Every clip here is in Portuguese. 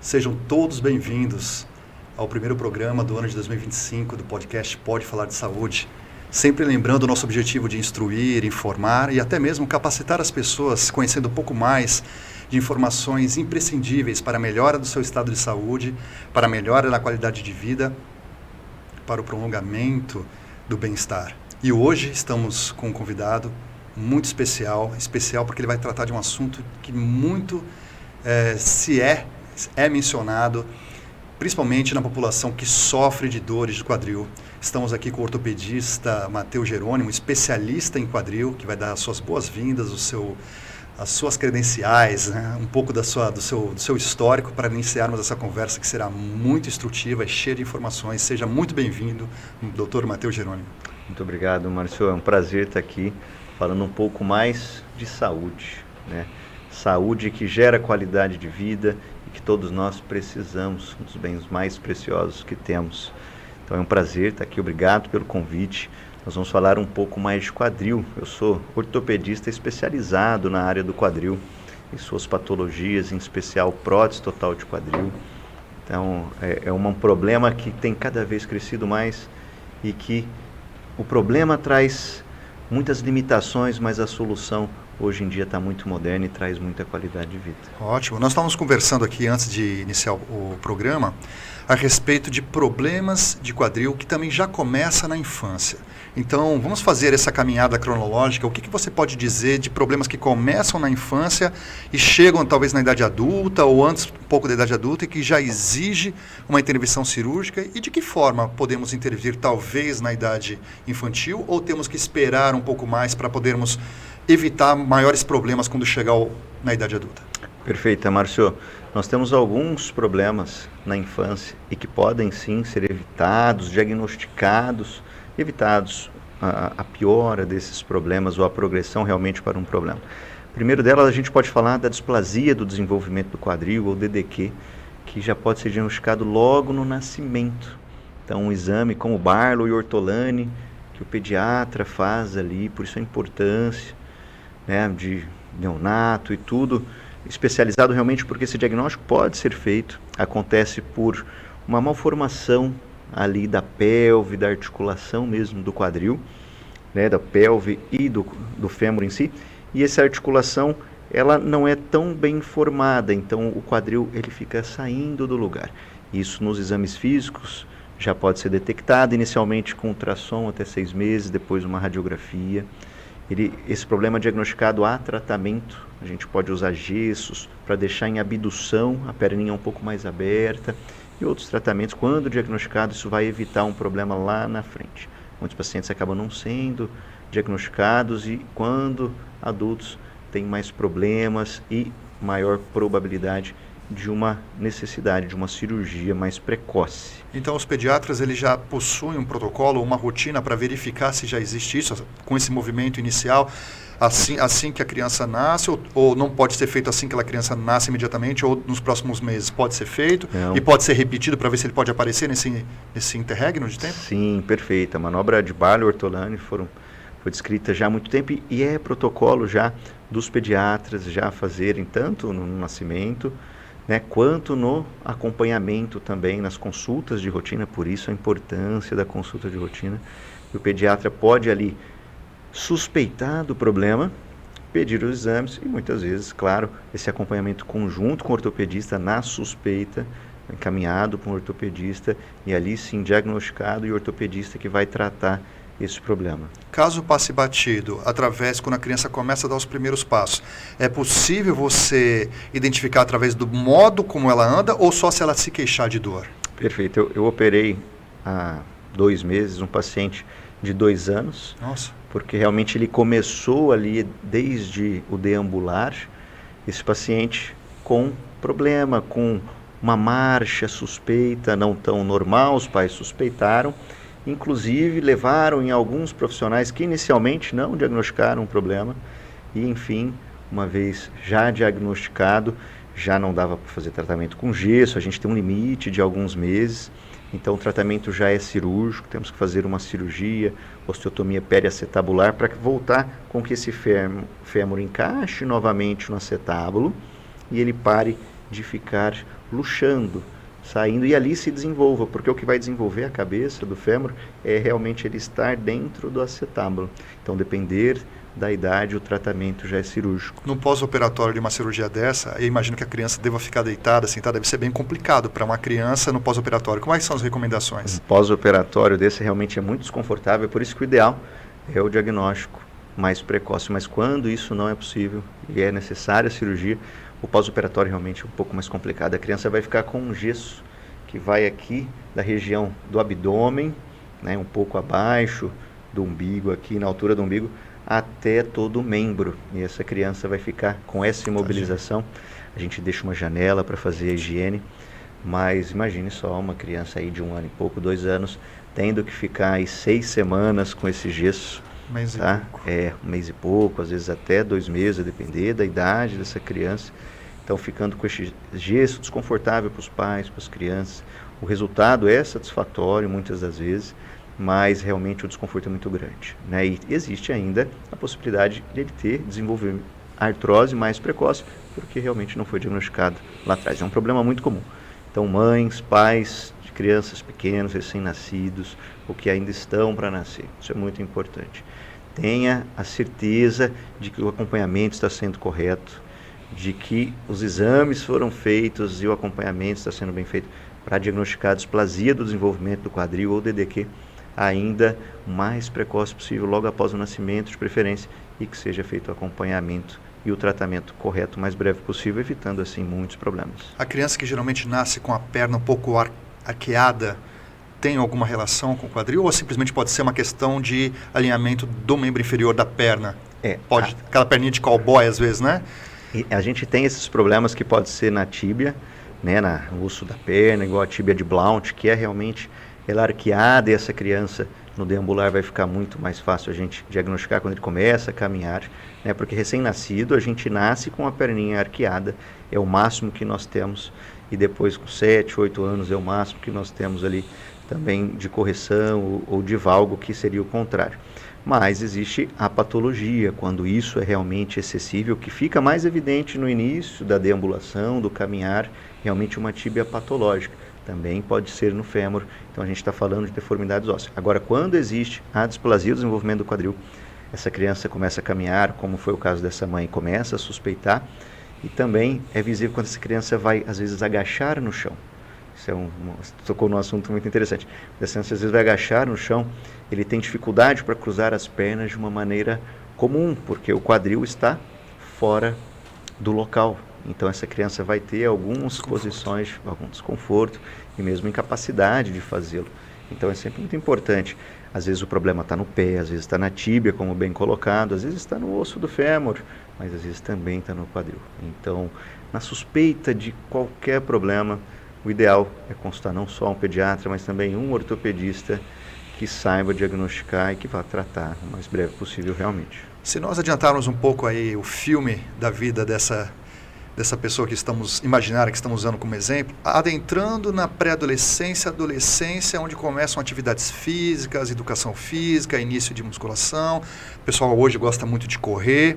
Sejam todos bem-vindos ao primeiro programa do ano de 2025 do podcast Pode Falar de Saúde. Sempre lembrando o nosso objetivo de instruir, informar e até mesmo capacitar as pessoas, conhecendo um pouco mais de informações imprescindíveis para a melhora do seu estado de saúde, para a melhora da qualidade de vida, para o prolongamento do bem-estar. E hoje estamos com um convidado muito especial porque ele vai tratar de um assunto que muito é mencionado, principalmente na população que sofre de dores de quadril. Estamos aqui com o ortopedista Matheus Jerônimo, especialista em quadril, que vai dar as suas boas-vindas, as suas credenciais, né? Um pouco do seu histórico para iniciarmos essa conversa que será muito instrutiva e cheia de informações. Seja muito bem-vindo, Dr. Matheus Jerônimo. Muito obrigado, Márcio. É um prazer estar aqui falando um pouco mais de saúde, né? Saúde que gera qualidade de vida e que todos nós precisamos, um dos bens mais preciosos que temos. Então é um prazer estar aqui, obrigado pelo convite. Nós vamos falar um pouco mais de quadril. Eu sou ortopedista especializado na área do quadril e suas patologias, em especial prótese total de quadril. Então é um problema que tem cada vez crescido mais e que o problema traz muitas limitações, mas a solução hoje em dia está muito moderna e traz muita qualidade de vida. Ótimo. Nós estávamos conversando aqui antes de iniciar o programa a respeito de problemas de quadril que também já começa na infância. Então, vamos fazer essa caminhada cronológica. O que você pode dizer de problemas que começam na infância e chegam talvez na idade adulta ou antes um pouco da idade adulta e que já exige uma intervenção cirúrgica? E de que forma podemos intervir talvez na idade infantil ou temos que esperar um pouco mais para podermos evitar maiores problemas quando chegar na idade adulta? Perfeito, Márcio. Nós temos alguns problemas na infância e que podem sim ser evitados, diagnosticados, evitados a piora desses problemas ou a progressão realmente para um problema. Primeiro delas, a gente pode falar da displasia do desenvolvimento do quadril, ou DDQ, que já pode ser diagnosticado logo no nascimento. Então, um exame como o Barlow e Ortolani, que o pediatra faz ali, por isso a importância, né, de neonato e tudo, especializado realmente porque esse diagnóstico pode ser feito, acontece por uma malformação ali da pelve, da articulação mesmo do quadril, né, da pelve e do fêmur em si, e essa articulação ela não é tão bem formada, então o quadril ele fica saindo do lugar. Isso nos exames físicos já pode ser detectado inicialmente com ultrassom até 6 meses, depois uma radiografia. Esse problema é diagnosticado há tratamento, a gente pode usar gessos para deixar em abdução, a perninha um pouco mais aberta, e outros tratamentos. Quando diagnosticado, isso vai evitar um problema lá na frente. Muitos pacientes acabam não sendo diagnosticados e quando adultos têm mais problemas e maior probabilidade de uma necessidade de uma cirurgia mais precoce. Então os pediatras eles já possuem um protocolo, uma rotina para verificar se já existe isso, com esse movimento inicial, assim que a criança nasce, ou não pode ser feito assim que a criança nasce imediatamente, ou nos próximos meses pode ser feito, e pode ser repetido para ver se ele pode aparecer nesse interregno de tempo? Sim, perfeito. A manobra de Barlow e Ortolani foi descrita já há muito tempo e é protocolo já dos pediatras já fazerem tanto no nascimento, né, quanto no acompanhamento também, nas consultas de rotina, por isso a importância da consulta de rotina. O pediatra pode ali suspeitar do problema, pedir os exames e muitas vezes, claro, esse acompanhamento conjunto com o ortopedista na suspeita, encaminhado para um ortopedista e ali sim diagnosticado e o ortopedista que vai tratar esse problema. Caso passe batido, quando a criança começa a dar os primeiros passos, é possível você identificar através do modo como ela anda ou só se ela se queixar de dor? Perfeito. Eu operei há 2 meses um paciente de 2 anos. Nossa. Porque realmente ele começou ali desde o deambular, esse paciente com problema, com uma marcha suspeita, não tão normal, os pais suspeitaram, inclusive levaram em alguns profissionais que inicialmente não diagnosticaram o problema e enfim, uma vez já diagnosticado, já não dava para fazer tratamento com gesso, a gente tem um limite de alguns meses, então o tratamento já é cirúrgico, temos que fazer uma cirurgia, osteotomia periacetabular para voltar com que esse fêmur encaixe novamente no acetábulo e ele pare de ficar luxando, saindo, e ali se desenvolva, porque o que vai desenvolver a cabeça do fêmur é realmente ele estar dentro do acetábulo. Então, depender da idade, o tratamento já é cirúrgico. No pós-operatório de uma cirurgia dessa, eu imagino que a criança deva ficar deitada, sentada, deve ser bem complicado para uma criança no pós-operatório. Como é que são as recomendações? Um pós-operatório desse realmente é muito desconfortável, por isso que o ideal é o diagnóstico mais precoce, mas quando isso não é possível e é necessária a cirurgia, o pós-operatório realmente é um pouco mais complicado. A criança vai ficar com um gesso que vai aqui da região do abdômen, né, um pouco abaixo do umbigo, aqui na altura do umbigo, até todo o membro. E essa criança vai ficar com essa imobilização. A gente deixa uma janela para fazer a higiene, mas imagine só uma criança aí de 1 ano e pouco, 2 anos, tendo que ficar aí 6 semanas com esse gesso. Um mês tá? e pouco. 1 mês e pouco, às vezes até 2 meses, a depender da idade dessa criança. Então, ficando com esse gesso desconfortável para os pais, para as crianças. O resultado é satisfatório, muitas das vezes, mas realmente o desconforto é muito grande, né? E existe ainda a possibilidade de ele desenvolver artrose mais precoce, porque realmente não foi diagnosticado lá atrás. É um problema muito comum. Então, mães, pais de crianças pequenas, recém-nascidos, ou que ainda estão para nascer, isso é muito importante. Tenha a certeza de que o acompanhamento está sendo correto, de que os exames foram feitos e o acompanhamento está sendo bem feito para diagnosticar a displasia do desenvolvimento do quadril ou DDQ ainda o mais precoce possível, logo após o nascimento, de preferência, e que seja feito o acompanhamento e o tratamento correto o mais breve possível, evitando assim muitos problemas. A criança que geralmente nasce com a perna um pouco arqueada tem alguma relação com o quadril ou simplesmente pode ser uma questão de alinhamento do membro inferior da perna? Pode, aquela perninha de cowboy às vezes, né? E a gente tem esses problemas que pode ser na tíbia, né, no osso da perna, igual a tíbia de Blount, que é realmente ela arqueada, e essa criança no deambular vai ficar muito mais fácil a gente diagnosticar quando ele começa a caminhar, né, porque recém-nascido a gente nasce com a perninha arqueada, é o máximo que nós temos, e depois com 7, 8 anos é o máximo que nós temos ali também de correção ou de valgo, que seria o contrário. Mas existe a patologia, quando isso é realmente excessivo, que fica mais evidente no início da deambulação, do caminhar, realmente uma tíbia patológica. Também pode ser no fêmur, então a gente está falando de deformidades ósseas. Agora, quando existe a displasia do desenvolvimento do quadril, essa criança começa a caminhar, como foi o caso dessa mãe, começa a suspeitar, e também é visível quando essa criança vai, às vezes, agachar no chão. Isso tocou num assunto muito interessante. Essa criança, às vezes, vai agachar no chão, ele tem dificuldade para cruzar as pernas de uma maneira comum, porque o quadril está fora do local. Então, essa criança vai ter algumas posições, algum desconforto e mesmo incapacidade de fazê-lo. Então, é sempre muito importante. Às vezes o problema está no pé, às vezes está na tíbia, como bem colocado, às vezes está no osso do fêmur, mas às vezes também está no quadril. Então, na suspeita de qualquer problema, o ideal é consultar não só um pediatra, mas também um ortopedista que saiba diagnosticar e que vá tratar o mais breve possível realmente. Se nós adiantarmos um pouco aí o filme da vida dessa pessoa que estamos imaginando, que estamos usando como exemplo, adentrando na pré-adolescência, adolescência, onde começam atividades físicas, educação física, início de musculação. O pessoal hoje gosta muito de correr.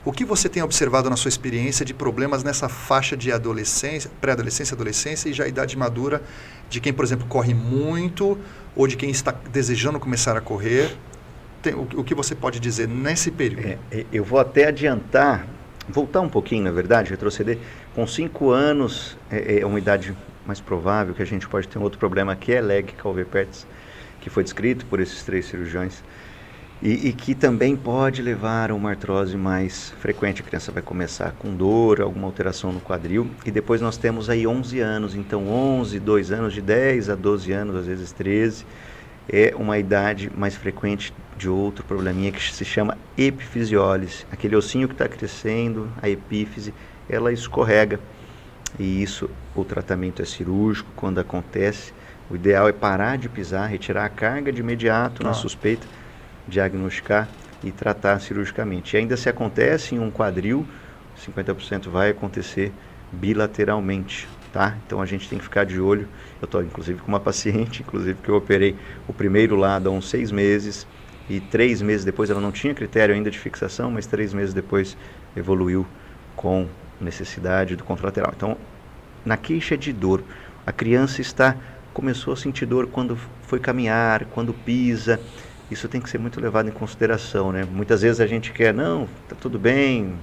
O que você tem observado na sua experiência de problemas nessa faixa de adolescência, pré-adolescência, adolescência e já idade madura, de quem, por exemplo, corre muito ou de quem está desejando começar a correr? O que você pode dizer nesse período? Eu vou até adiantar, voltar um pouquinho, na verdade, retroceder. Com 5 anos é uma idade mais provável que a gente pode ter um outro problema, que é Legg-Calvé-Pertz, que foi descrito por esses 3 cirurgiões, e que também pode levar a uma artrose mais frequente. A criança vai começar com dor, alguma alteração no quadril, e depois nós temos aí 11 anos, então 11, 2 anos, de 10 a 12 anos, às vezes 13, é uma idade mais frequente de outro probleminha que se chama epifisiólise. Aquele ossinho que está crescendo, a epífise, ela escorrega. E isso, o tratamento é cirúrgico quando acontece. O ideal é parar de pisar, retirar a carga de imediato na suspeita, diagnosticar e tratar cirurgicamente. E ainda se acontece em um quadril, 50% vai acontecer bilateralmente. Tá? Então a gente tem que ficar de olho. Eu estou inclusive com uma paciente, que eu operei o primeiro lado há uns 6 meses, e 3 meses depois ela não tinha critério ainda de fixação, mas 3 meses depois evoluiu com necessidade do contralateral. Então na queixa de dor, a criança começou a sentir dor quando foi caminhar, quando pisa. Isso tem que ser muito levado em consideração, né? Muitas vezes a gente quer, não, tá tudo bem,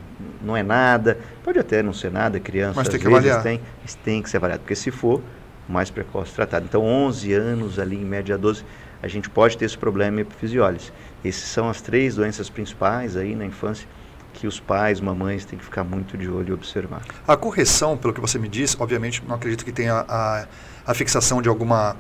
não é nada. Pode até não ser nada, criança Mas tem às que vezes avaliar. mas tem que ser avaliado, porque se for, mais precoce tratado. Então, 11 anos ali, em média 12, a gente pode ter esse problema em epifisiólise. Essas são as 3 doenças principais aí na infância que os pais, mamães têm que ficar muito de olho e observar. A correção, pelo que você me disse, obviamente não acredito que tenha a fixação de alguma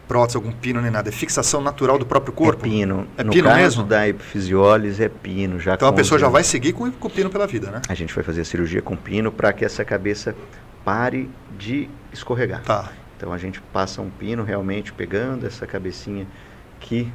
prótese, algum pino nem nada. É fixação natural do próprio corpo? É pino. É No pino caso mesmo? da epifisiólise, é pino. Já Então a com pessoa 11 já anos. vai seguir com o pino pela vida, né? A gente vai fazer a cirurgia com pino para que essa cabeça pare de escorregar. Tá. Então a gente passa um pino realmente pegando essa cabecinha que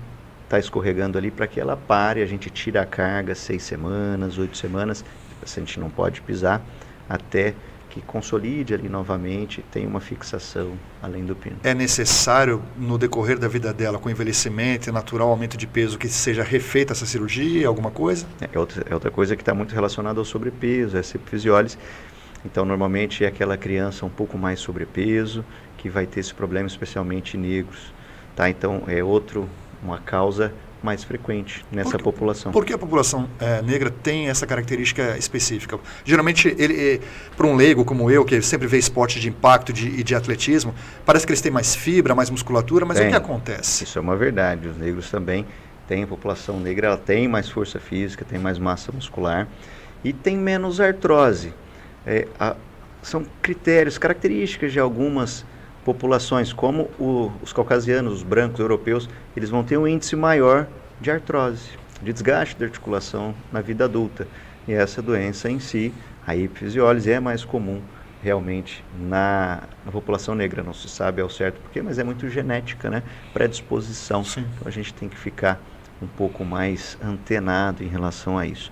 está escorregando ali para que ela pare. A gente tira a carga 6 semanas, 8 semanas. O paciente não pode pisar até que consolide ali novamente, tem uma fixação além do pino. É necessário, no decorrer da vida dela, com envelhecimento e natural aumento de peso, que seja refeita essa cirurgia, alguma coisa? É outra coisa que está muito relacionada ao sobrepeso, essa epifisiólise. Então, normalmente é aquela criança um pouco mais sobrepeso que vai ter esse problema, especialmente negros. Tá? Então, é uma causa mais frequente nessa população. Por que a população negra tem essa característica específica? Geralmente, para um leigo como eu, que sempre vê esporte de impacto e de atletismo, parece que eles têm mais fibra, mais musculatura, mas o que acontece? Isso é uma verdade. Os negros também têm, a população negra ela tem mais força física, tem mais massa muscular e tem menos artrose. São critérios, características de algumas populações, como os caucasianos, os brancos, europeus, eles vão ter um índice maior de artrose, de desgaste da articulação na vida adulta. E essa doença em si, a epifisiólise, é mais comum realmente na população negra. Não se sabe ao certo porquê, mas é muito genética, né? Predisposição. Sim. Então a gente tem que ficar um pouco mais antenado em relação a isso.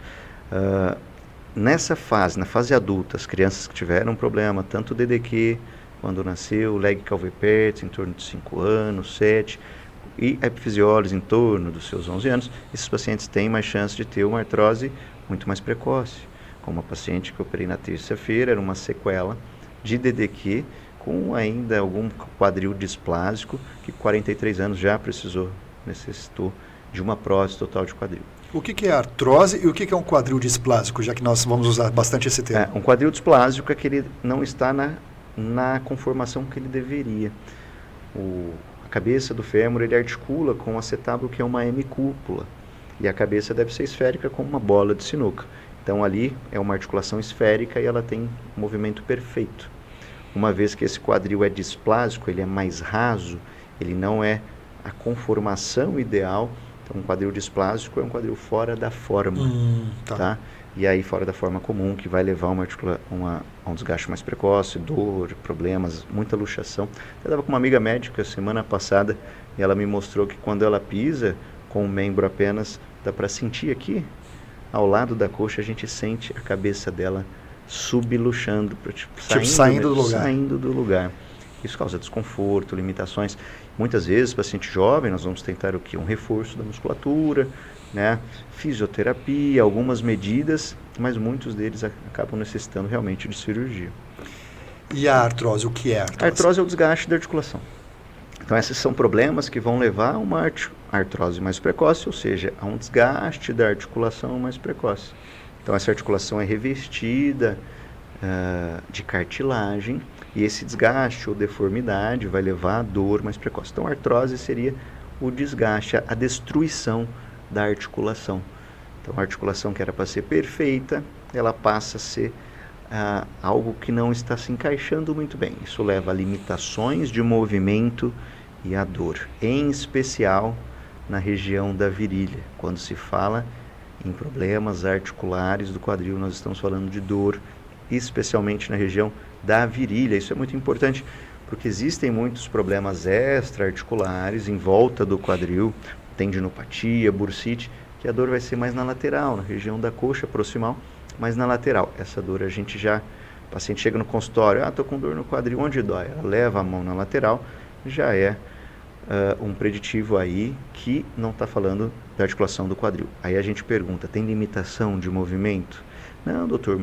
Nessa fase, na fase adulta, as crianças que tiveram problema, tanto o DDQ, quando nasceu, Legg-Calvé-Pertz, em torno de 5 anos, 7, e a epifisiólise em torno dos seus 11 anos, esses pacientes têm mais chance de ter uma artrose muito mais precoce. Como uma paciente que eu operei na terça-feira, era uma sequela de DDQ, com ainda algum quadril displásico, que 43 anos já necessitou de uma prótese total de quadril. O que é artrose e o que é um quadril displásico, já que nós vamos usar bastante esse termo? Um quadril displásico é que ele não está na conformação que ele deveria. A cabeça do fêmur ele articula com o acetábulo, que é uma hemicúpula, e a cabeça deve ser esférica como uma bola de sinuca. Então ali é uma articulação esférica e ela tem um movimento perfeito. Uma vez que esse quadril é displásico, ele é mais raso, ele não é a conformação ideal. Então um quadril displásico é um quadril fora da forma, tá? E aí fora da forma comum, que vai levar a um desgaste mais precoce, dor, problemas, muita luxação. Eu estava com uma amiga médica semana passada e ela me mostrou que quando ela pisa com o membro apenas, dá para sentir aqui, ao lado da coxa, a gente sente a cabeça dela subluxando, saindo do lugar. Isso causa desconforto, limitações. Muitas vezes, paciente jovem, nós vamos tentar o quê? Um reforço da musculatura, né? Fisioterapia, algumas medidas, mas muitos deles acabam necessitando realmente de cirurgia. E a artrose, o que é a artrose? A artrose é o desgaste da articulação. Então esses são problemas que vão levar a uma artrose mais precoce, ou seja, a um desgaste da articulação mais precoce. Então essa articulação é revestida de cartilagem e esse desgaste ou deformidade vai levar a dor mais precoce. Então a artrose seria o desgaste, a destruição da articulação. Então a articulação que era para ser perfeita, ela passa a ser algo que não está se encaixando muito bem. Isso leva a limitações de movimento e a dor, em especial na região da virilha. Quando se fala em problemas articulares do quadril, nós estamos falando de dor, especialmente na região da virilha. Isso é muito importante, porque existem muitos problemas extra-articulares em volta do quadril, tendinopatia, bursite, que a dor vai ser mais na lateral, na região da coxa proximal, mas na lateral. Essa dor o paciente chega no consultório, estou com dor no quadril, onde dói? Ela leva a mão na lateral, já é um preditivo aí que não está falando da articulação do quadril. Aí a gente pergunta, tem limitação de movimento? Não, doutor,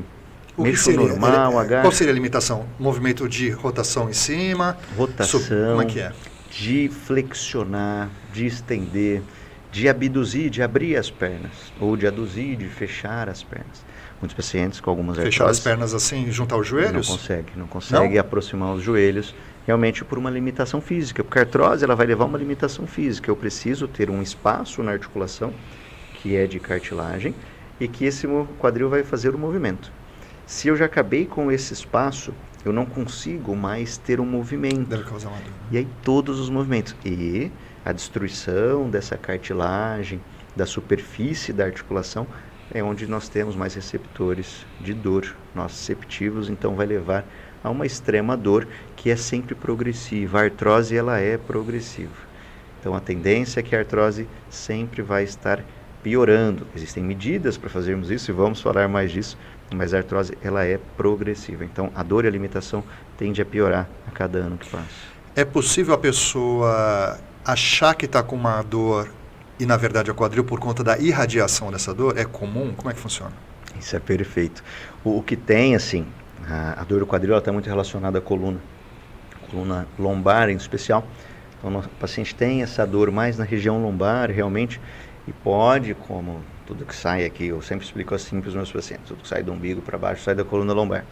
Mexo normal, agacho. Qual seria a limitação? Movimento de rotação em cima? Rotação, como é que é? De flexionar, de estender, de abduzir, de abrir as pernas, ou de aduzir, de fechar as pernas. Muitos pacientes com algumas artroses... Fechar as pernas assim, junto aos joelhos? Não consegue aproximar os joelhos, realmente por uma limitação física, porque a artrose ela vai levar uma limitação física. Eu preciso ter um espaço na articulação, que é de cartilagem, e que esse quadril vai fazer o movimento. Se eu já acabei com esse espaço, eu não consigo mais ter um movimento. Deve causar uma dor. E aí todos os movimentos. E a destruição dessa cartilagem, da superfície da articulação, é onde nós temos mais receptores de dor, nociceptivos, então vai levar a uma extrema dor que é sempre progressiva. A artrose ela é progressiva. Então a tendência é que a artrose sempre vai estar piorando. Existem medidas para fazermos isso e vamos falar mais disso, mas a artrose ela é progressiva. Então a dor e a limitação tende a piorar a cada ano que passa. É possível a pessoa achar que está com uma dor e na verdade é o quadril por conta da irradiação dessa dor? É comum? Como é que funciona? Isso é perfeito. O que tem, assim, a dor do quadril está muito relacionada à coluna lombar em especial. Então o paciente tem essa dor mais na região lombar realmente, e pode, como tudo que sai aqui, eu sempre explico assim para os meus pacientes, tudo que sai do umbigo para baixo sai da coluna lombar.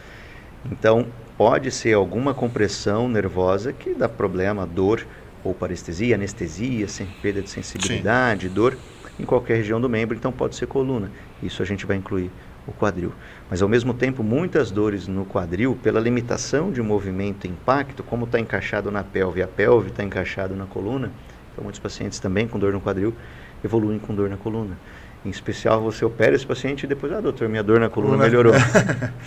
Então pode ser alguma compressão nervosa que dá problema, dor, ou parestesia, anestesia, perda de sensibilidade, Sim. Dor em qualquer região do membro, então pode ser coluna. Isso a gente vai incluir o quadril. Mas ao mesmo tempo, muitas dores no quadril, pela limitação de movimento e impacto, como está encaixado na pelve, a pelve está encaixada na coluna, então muitos pacientes também com dor no quadril evoluem com dor na coluna. Em especial, você opera esse paciente e depois, doutor, minha dor na coluna melhorou.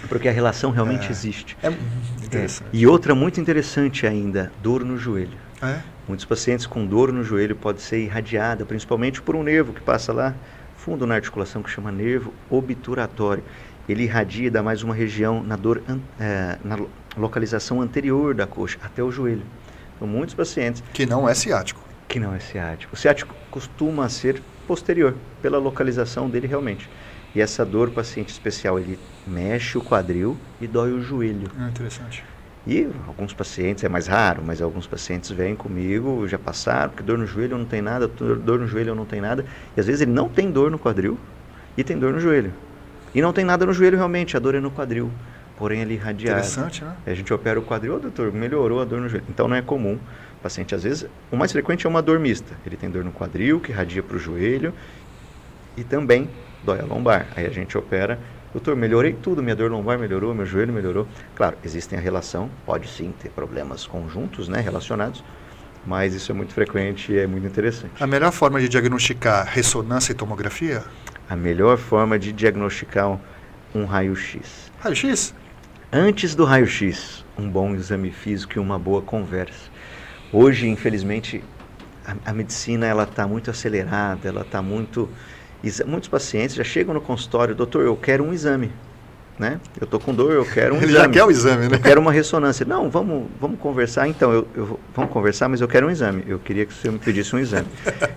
Porque a relação realmente existe. É interessante. E outra muito interessante ainda, dor no joelho. É? Muitos pacientes com dor no joelho pode ser irradiada, principalmente por um nervo que passa lá, fundo na articulação, que chama nervo obturatório. Ele irradia e dá mais uma região na dor, na localização anterior da coxa, até o joelho. Então, muitos pacientes... Que não é ciático. Que não é ciático. O ciático costuma ser posterior, pela localização dele realmente. E essa dor, paciente especial, ele mexe o quadril e dói o joelho. Interessante. E alguns pacientes, é mais raro, mas alguns pacientes vêm comigo, já passaram, porque dor no joelho eu não tem nada, dor no joelho eu não tem nada. E às vezes ele não tem dor no quadril e tem dor no joelho. E não tem nada no joelho realmente, a dor é no quadril, porém ele irradiado. Interessante, né? A gente opera o quadril, doutor, melhorou a dor no joelho. Então não é comum. O paciente, às vezes, o mais frequente é uma dor mista. Ele tem dor no quadril, que irradia para o joelho e também dói a lombar. Aí a gente opera, doutor, melhorei tudo, minha dor lombar melhorou, meu joelho melhorou. Claro, existem a relação, pode sim ter problemas conjuntos, né, relacionados, mas isso é muito frequente e é muito interessante. A melhor forma de diagnosticar ressonância e tomografia? A melhor forma de diagnosticar um raio-x. Raio-x? Antes do raio-x, um bom exame físico e uma boa conversa. Hoje, infelizmente, a medicina ela está muito acelerada, ela está muito... Muitos pacientes já chegam no consultório, doutor, eu quero um exame, né? Eu estou com dor, eu quero um Ele exame. já quer o exame, né? Eu quero uma ressonância. Não, vamos conversar, então, vamos conversar, mas eu quero um exame. Eu queria que o senhor me pedisse um exame.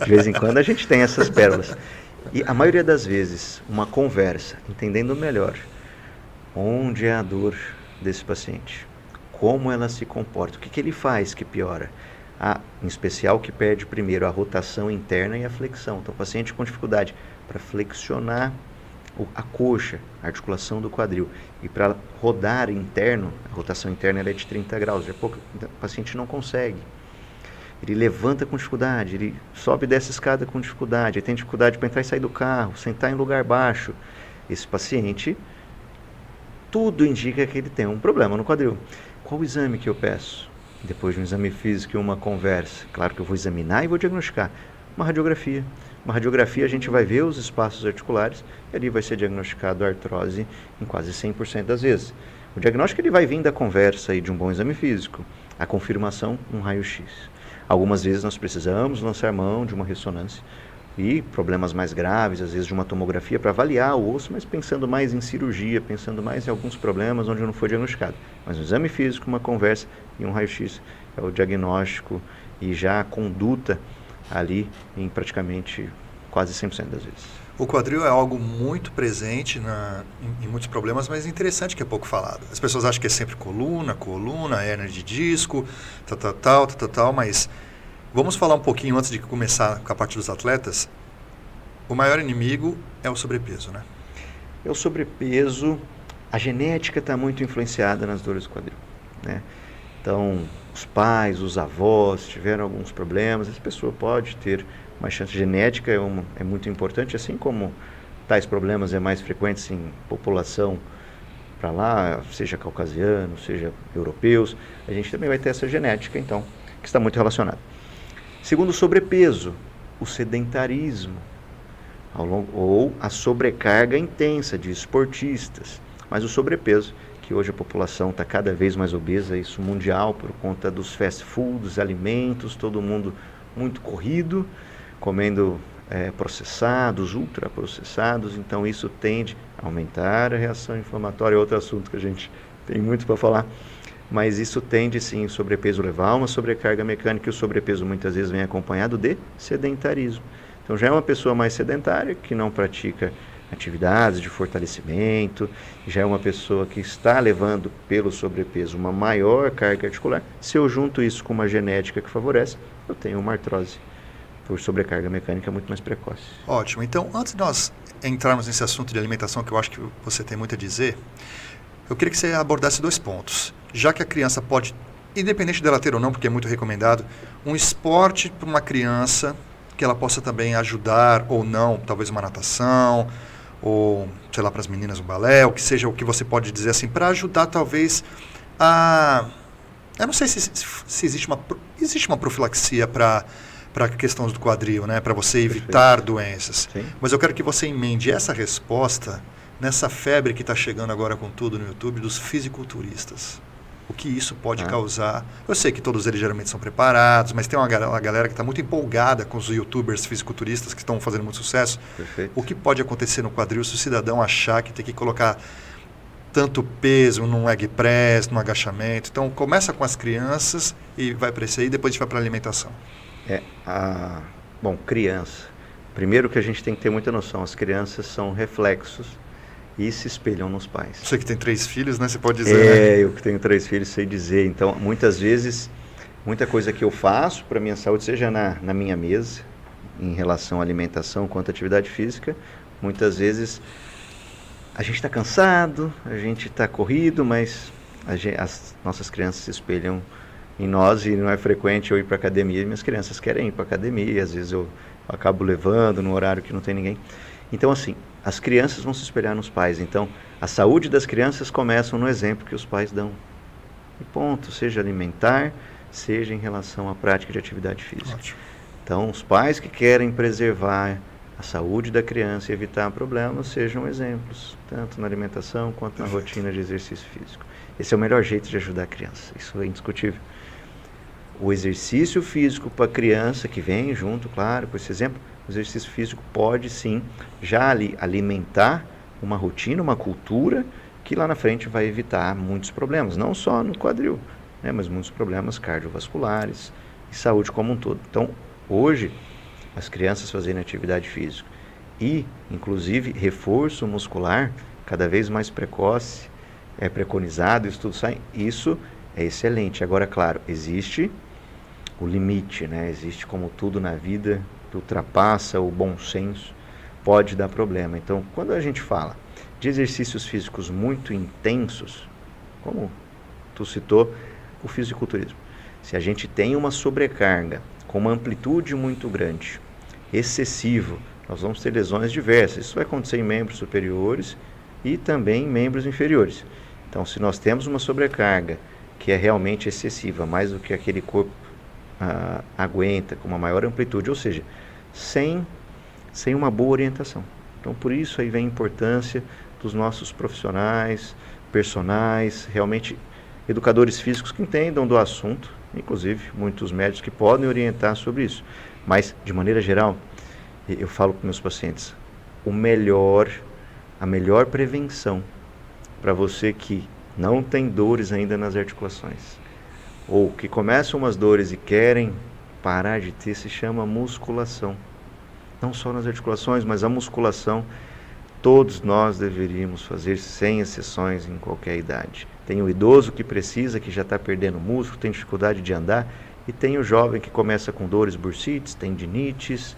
De vez em quando a gente tem essas pérolas. E a maioria das vezes, uma conversa, entendendo melhor onde é a dor desse paciente, como ela se comporta, o que ele faz que piora. Em especial o que perde primeiro, a rotação interna e a flexão. Então, o paciente com dificuldade para flexionar a coxa, a articulação do quadril, e para rodar interno, a rotação interna ela é de 30 graus, o paciente não consegue. Ele levanta com dificuldade, ele sobe e desce a escada com dificuldade, ele tem dificuldade para entrar e sair do carro, sentar em lugar baixo. Esse paciente, tudo indica que ele tem um problema no quadril. Qual o exame que eu peço? Depois de um exame físico e uma conversa, claro que eu vou examinar e vou diagnosticar. Uma radiografia. Uma radiografia a gente vai ver os espaços articulares e ali vai ser diagnosticado a artrose em quase 100% das vezes. O diagnóstico ele vai vir da conversa e de um bom exame físico. A confirmação, um raio-x. Algumas vezes nós precisamos lançar mão de uma ressonância e problemas mais graves, às vezes de uma tomografia para avaliar o osso, mas pensando mais em cirurgia, pensando mais em alguns problemas onde não foi diagnosticado. Mas um exame físico, uma conversa e um raio-x é o diagnóstico e já a conduta ali em praticamente quase 100% das vezes. O quadril é algo muito presente em muitos problemas, mas interessante que é pouco falado. As pessoas acham que é sempre coluna, hérnia de disco, tal, mas vamos falar um pouquinho antes de começar com a parte dos atletas. O maior inimigo é o sobrepeso, né? É o sobrepeso, a genética está muito influenciada nas dores do quadril, né? Então, os pais, os avós tiveram alguns problemas, essa pessoa pode ter uma chance genética, é muito importante, assim como tais problemas é mais frequentes em população para lá, seja caucasiano, seja europeus, a gente também vai ter essa genética, então, que está muito relacionada. Segundo, o sobrepeso, o sedentarismo, ou a sobrecarga intensa de esportistas, mas o sobrepeso, que hoje a população está cada vez mais obesa, isso mundial, por conta dos fast foods, alimentos, todo mundo muito corrido, comendo processados, ultraprocessados, então isso tende a aumentar a reação inflamatória, é outro assunto que a gente tem muito para falar, mas isso tende sim, o sobrepeso levar a uma sobrecarga mecânica, e o sobrepeso muitas vezes vem acompanhado de sedentarismo. Então já é uma pessoa mais sedentária, que não pratica atividades de fortalecimento, já é uma pessoa que está levando pelo sobrepeso uma maior carga articular. Se eu junto isso com uma genética que favorece, eu tenho uma artrose por sobrecarga mecânica muito mais precoce. Ótimo. Então, antes de nós entrarmos nesse assunto de alimentação, que eu acho que você tem muito a dizer, eu queria que você abordasse 2 pontos. Já que a criança pode, independente dela ter ou não, porque é muito recomendado, um esporte para uma criança que ela possa também ajudar ou não, talvez uma natação, ou, sei lá, para as meninas um balé, ou que seja o que você pode dizer assim, para ajudar talvez a... Eu não sei se existe uma profilaxia para questões do quadril, né? Para você evitar doenças. Sim. Mas eu quero que você emende essa resposta nessa febre que está chegando agora com tudo no YouTube dos fisiculturistas. O que isso pode causar. Eu sei que todos eles geralmente são preparados, mas tem uma galera que está muito empolgada com os youtubers fisiculturistas que estão fazendo muito sucesso. Perfeito. O que pode acontecer no quadril se o cidadão achar que tem que colocar tanto peso num leg press, num agachamento? Então, começa com as crianças e vai para isso aí, depois a gente vai para a alimentação. Bom, criança. Primeiro que a gente tem que ter muita noção, as crianças são reflexos e se espelham nos pais. Você que tem 3 filhos, né? Você pode dizer, né? Eu que tenho 3 filhos, sei dizer. Então, muitas vezes, muita coisa que eu faço para a minha saúde, seja na minha mesa, em relação à alimentação quanto à atividade física, muitas vezes a gente está cansado, a gente está corrido, mas as nossas crianças se espelham em nós, e não é frequente eu ir para academia, e minhas crianças querem ir para academia, e às vezes eu acabo levando no horário que não tem ninguém. Então, assim, as crianças vão se espelhar nos pais. Então, a saúde das crianças começa no exemplo que os pais dão. E ponto, seja alimentar, seja em relação à prática de atividade física. Ótimo. Então, os pais que querem preservar a saúde da criança e evitar problemas, sejam exemplos, tanto na alimentação quanto na rotina de exercício físico. Esse é o melhor jeito de ajudar a criança, isso é indiscutível. O exercício físico para a criança, que vem junto, claro, com esse exemplo, o exercício físico pode sim já alimentar uma rotina, uma cultura, que lá na frente vai evitar muitos problemas, não só no quadril, né, mas muitos problemas cardiovasculares e saúde como um todo. Então, hoje, as crianças fazendo atividade física e, inclusive, reforço muscular, cada vez mais precoce, é preconizado, isso tudo sai, isso é excelente. Agora, claro, existe o limite, né? Existe, como tudo na vida, que ultrapassa o bom senso, pode dar problema. Então, quando a gente fala de exercícios físicos muito intensos, como tu citou, o fisiculturismo, se a gente tem uma sobrecarga com uma amplitude muito grande, excessivo, nós vamos ter lesões diversas. Isso vai acontecer em membros superiores e também em membros inferiores. Então, se nós temos uma sobrecarga que é realmente excessiva, mais do que aquele corpo aguenta, com uma maior amplitude, ou seja, sem uma boa orientação. Então, por isso aí vem a importância dos nossos profissionais, personais, realmente educadores físicos que entendam do assunto, inclusive muitos médicos que podem orientar sobre isso. Mas, de maneira geral, eu falo para meus pacientes, a melhor prevenção para você que não tem dores ainda nas articulações, ou que começam umas dores e querem parar de ter, se chama musculação. não só nas articulações, mas a musculação, todos nós deveríamos fazer sem exceções em qualquer idade. Tem o idoso que precisa, que já está perdendo músculo, tem dificuldade de andar, e tem o jovem que começa com dores bursites, tendinites,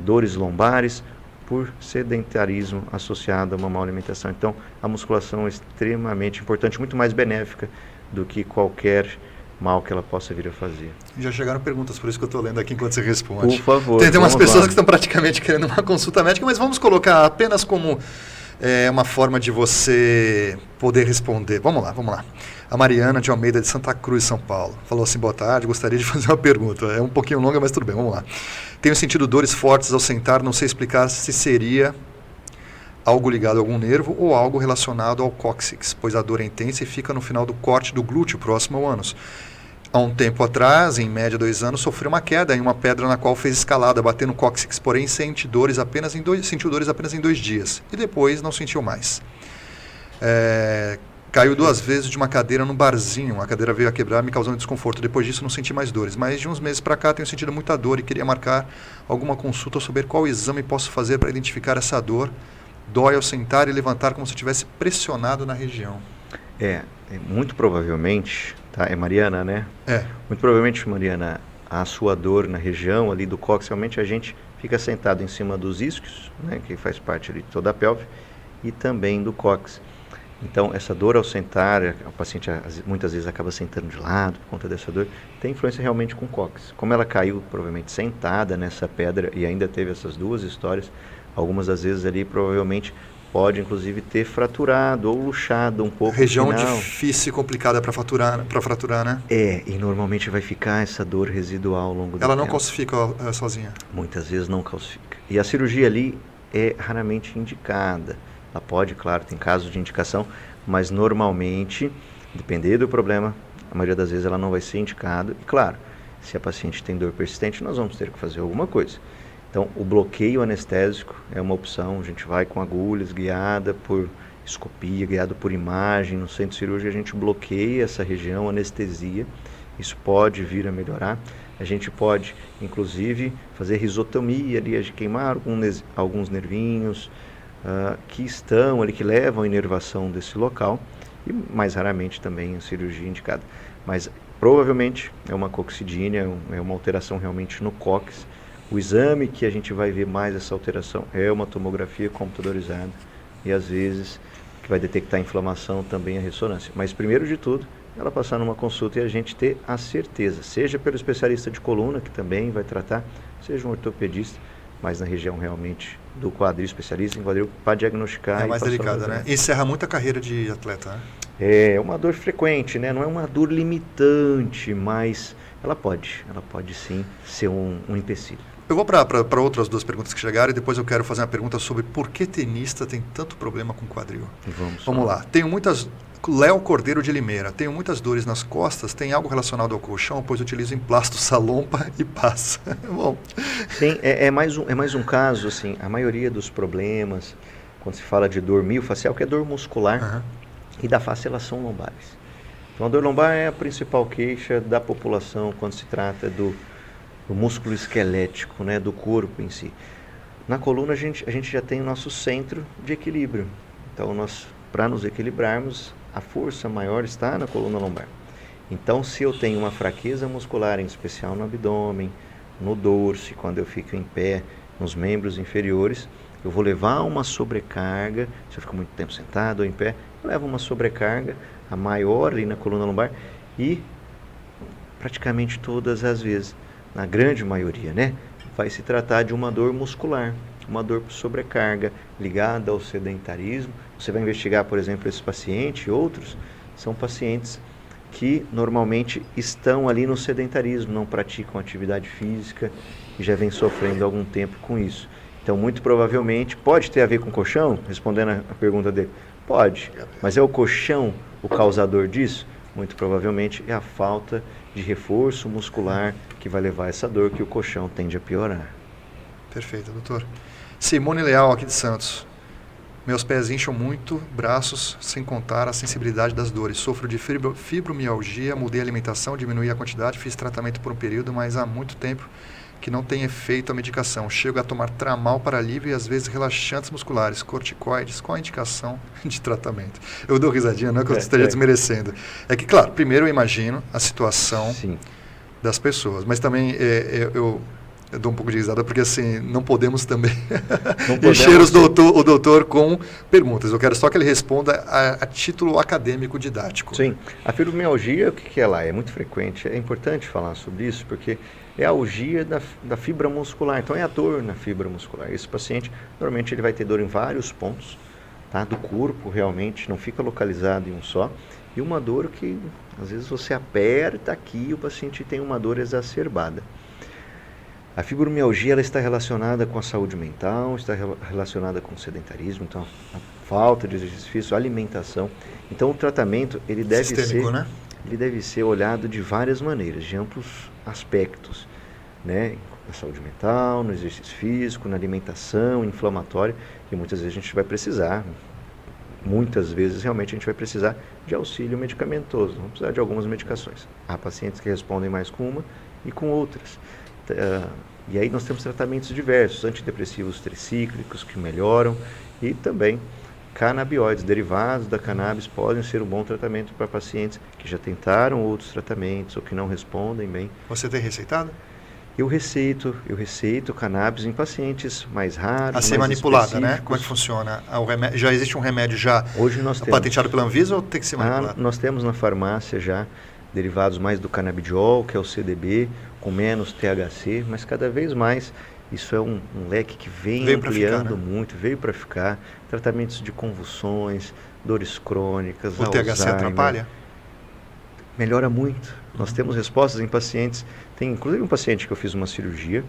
dores lombares, por sedentarismo associado a uma má alimentação. Então, a musculação é extremamente importante, muito mais benéfica do que qualquer mal que ela possa vir a fazer. Já chegaram perguntas, por isso que eu estou lendo aqui enquanto você responde. Por favor. Tem umas pessoas que estão praticamente querendo uma consulta médica, mas vamos colocar apenas como uma forma de você poder responder. Vamos lá. A Mariana de Almeida, de Santa Cruz, São Paulo, falou assim: boa tarde, gostaria de fazer uma pergunta. É um pouquinho longa, mas tudo bem, vamos lá. Tenho sentido dores fortes ao sentar, não sei explicar se seria algo ligado a algum nervo ou algo relacionado ao cóccix, pois a dor é intensa e fica no final do corte do glúteo, próximo ao ânus. Há um tempo atrás, em média 2 anos, sofri uma queda em uma pedra na qual fez escalada, batendo no cóccix, porém sentiu dores apenas em 2 dias e depois não sentiu mais. Caiu 2 vezes de uma cadeira num barzinho, a cadeira veio a quebrar, me causando desconforto. Depois disso não senti mais dores, mas de uns meses para cá tenho sentido muita dor e queria marcar alguma consulta ou saber qual exame posso fazer para identificar essa dor. Dói ao sentar e levantar como se estivesse pressionado na região. Muito provavelmente, tá? É Mariana, né? Muito provavelmente, Mariana, a sua dor na região ali do cóccix, realmente a gente fica sentado em cima dos isquios, né, que faz parte ali de toda a pelve, e também do cóccix. Então, essa dor ao sentar, o paciente muitas vezes acaba sentando de lado por conta dessa dor, tem influência realmente com o cóccix. Como ela caiu provavelmente sentada nessa pedra e ainda teve essas 2 histórias, algumas das vezes ali provavelmente pode inclusive ter fraturado ou luxado um pouco. Região difícil e complicada para fraturar, né? E normalmente vai ficar essa dor residual ao longo do tempo. Ela não calcifica sozinha? Muitas vezes não calcifica. E a cirurgia ali é raramente indicada. Ela pode, claro, tem casos de indicação, mas normalmente, dependendo do problema, a maioria das vezes ela não vai ser indicada. E claro, se a paciente tem dor persistente, nós vamos ter que fazer alguma coisa. Então, o bloqueio anestésico é uma opção. A gente vai com agulhas, guiada por escopia, guiado por imagem. No centro cirúrgico, a gente bloqueia essa região, anestesia. Isso pode vir a melhorar. A gente pode, inclusive, fazer risotomia ali, queimar alguns nervinhos que estão ali, que levam à inervação desse local. E, mais raramente, também a cirurgia indicada. Mas, provavelmente, é uma coccidínia, é uma alteração realmente no cóccix. O exame que a gente vai ver mais essa alteração é uma tomografia computadorizada e às vezes que vai detectar a inflamação também a ressonância. Mas primeiro de tudo, ela passar numa consulta e a gente ter a certeza, seja pelo especialista de coluna, que também vai tratar, seja um ortopedista, mas na região realmente do quadril, especialista em quadril, para diagnosticar. É mais delicada, né? Encerra muito a carreira de atleta, né? É uma dor frequente, né? Não é uma dor limitante, mas ela pode sim ser um empecilho. Eu vou para outras 2 perguntas que chegaram e depois eu quero fazer uma pergunta sobre por que tenista tem tanto problema com quadril. Vamos lá. Tenho muitas... Léo Cordeiro de Limeira. Tenho muitas dores nas costas. Tem algo relacionado ao colchão, pois utilizo emplasto salompa e passa. Bom. Sim, é mais um caso, assim, a maioria dos problemas, quando se fala de dor miofascial, que é dor muscular, e da fascilação lombares. Então, a dor lombar é a principal queixa da população quando se trata do músculo esquelético, né, do corpo em si. Na coluna a gente já tem o nosso centro de equilíbrio. Então, para nos equilibrarmos, a força maior está na coluna lombar. Então, se eu tenho uma fraqueza muscular, em especial no abdômen, no dorso, quando eu fico em pé, nos membros inferiores, eu vou levar uma sobrecarga. Se eu fico muito tempo sentado ou em pé, eu levo uma sobrecarga, a maior ali na coluna lombar, e praticamente todas as vezes, na grande maioria, né, vai se tratar de uma dor muscular, uma dor por sobrecarga ligada ao sedentarismo. Você vai investigar, por exemplo, esse paciente e outros, são pacientes que normalmente estão ali no sedentarismo, não praticam atividade física e já vem sofrendo há algum tempo com isso. Então, muito provavelmente, pode ter a ver com o colchão? Respondendo a pergunta dele, pode, mas é o colchão o causador disso? Muito provavelmente é a falta de reforço muscular que vai levar a essa dor que o colchão tende a piorar. Perfeito, doutor. Simone Leal, aqui de Santos. Meus pés incham muito, braços, sem contar a sensibilidade das dores. Sofro de fibromialgia, mudei a alimentação, diminuí a quantidade, fiz tratamento por um período, mas há muito tempo que não tem efeito a medicação. Chego a tomar tramal para alívio e às vezes relaxantes musculares, corticoides. Qual a indicação de tratamento? Eu dou risadinha, não é que eu esteja desmerecendo. É que, claro, primeiro eu imagino a situação das pessoas, mas também eu dou um pouco de risada, porque assim, não podemos também encher o doutor com perguntas. Eu quero só que ele responda a título acadêmico didático. Sim. A fibromialgia, o que é lá? É muito frequente. É importante falar sobre isso, porque é a algia da fibra muscular. Então, é a dor na fibra muscular. Esse paciente, normalmente, ele vai ter dor em vários pontos, tá, do corpo, realmente, não fica localizado em um só. E uma dor que, às vezes, você aperta aqui e o paciente tem uma dor exacerbada. A fibromialgia ela está relacionada com a saúde mental, está relacionada com o sedentarismo, então a falta de exercício físico, alimentação. Então o tratamento ele deve ser olhado de várias maneiras, de amplos aspectos, né? Na saúde mental, no exercício físico, na alimentação, inflamatória, que muitas vezes a gente vai precisar. Muitas vezes realmente a gente vai precisar de auxílio medicamentoso, vamos precisar de algumas medicações. Há pacientes que respondem mais com uma e com outras. E aí nós temos tratamentos diversos, antidepressivos tricíclicos que melhoram e também canabinoides, derivados da cannabis podem ser um bom tratamento para pacientes que já tentaram outros tratamentos ou que não respondem bem. Você tem receitado? Eu receito cannabis em pacientes mais raros, a ser manipulada, né? Como é que funciona? O remédio, já existe um remédio hoje nós patenteado pela Anvisa ou tem que ser manipulado? Nós temos na farmácia já derivados mais do canabidiol, que é o CDB, com menos THC, mas cada vez mais isso é um leque que vem ampliando muito, veio para ficar. Tratamentos de convulsões, dores crônicas, o THC atrapalha? Melhora muito. Nós temos respostas em pacientes. Tem inclusive um paciente que eu fiz uma cirurgia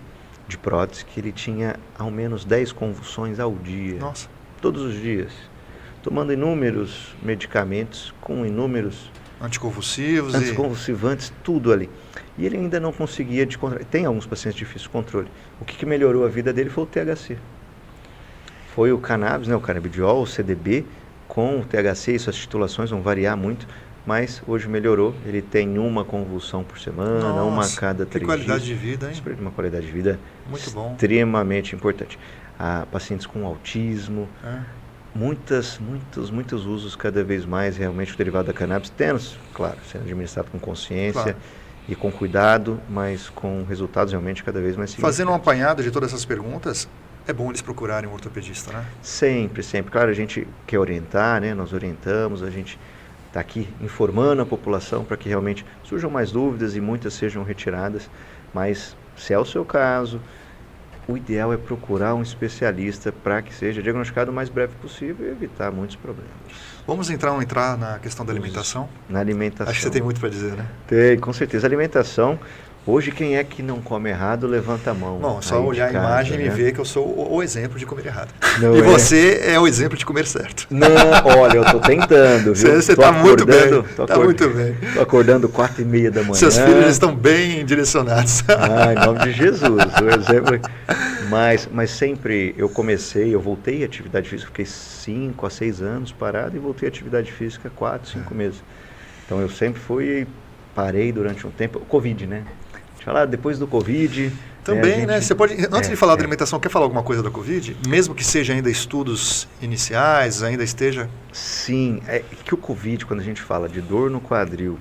de prótese que ele tinha ao menos 10 convulsões ao dia. Nossa. Todos os dias. Tomando inúmeros medicamentos, com inúmeros anticonvulsivantes, tudo ali. E ele ainda não conseguia descontrolar. Tem alguns pacientes difíceis de controle. O que melhorou a vida dele foi o THC. Foi o cannabis, né, o canabidiol, o CDB, com o THC, suas titulações vão variar muito, mas hoje melhorou. Ele tem uma convulsão por semana, uma a cada 3 dias. Qualidade de vida, hein? Uma qualidade de vida muito bom, extremamente importante. Há pacientes com autismo, muitos usos cada vez mais realmente o derivado da cannabis, claro, sendo administrado com consciência e com cuidado, mas com resultados realmente cada vez mais significativos. Fazendo um apanhado de todas essas perguntas, é bom eles procurarem um ortopedista, né? Sempre. Claro, a gente quer orientar, né? Nós orientamos, a gente está aqui informando a população para que realmente surjam mais dúvidas e muitas sejam retiradas, mas se é o seu caso, o ideal é procurar um especialista para que seja diagnosticado o mais breve possível e evitar muitos problemas. Vamos entrar na questão da alimentação? Na alimentação. Acho que você tem muito para dizer, né? Tem, com certeza. Alimentação, hoje quem é que não come errado, levanta a mão. Bom, só olhar a imagem e ver que eu sou o exemplo de comer errado. Não e você é o exemplo de comer certo. Não, olha, eu estou tentando, viu? Você está muito bem. Está muito bem. Estou acordando 4h30 da manhã. Seus filhos estão bem direcionados. Em nome de Jesus, o exemplo. Mas sempre eu voltei à atividade física, fiquei 5 a 6 anos parado e voltei à atividade física 4, 5 meses. Então eu sempre parei durante um tempo. O Covid, né? Falar depois do Covid. Também, né? Você pode, antes de falar da alimentação, quer falar alguma coisa da Covid? Mesmo que seja ainda estudos iniciais, ainda esteja? Sim, é que o Covid, quando a gente fala de dor no quadril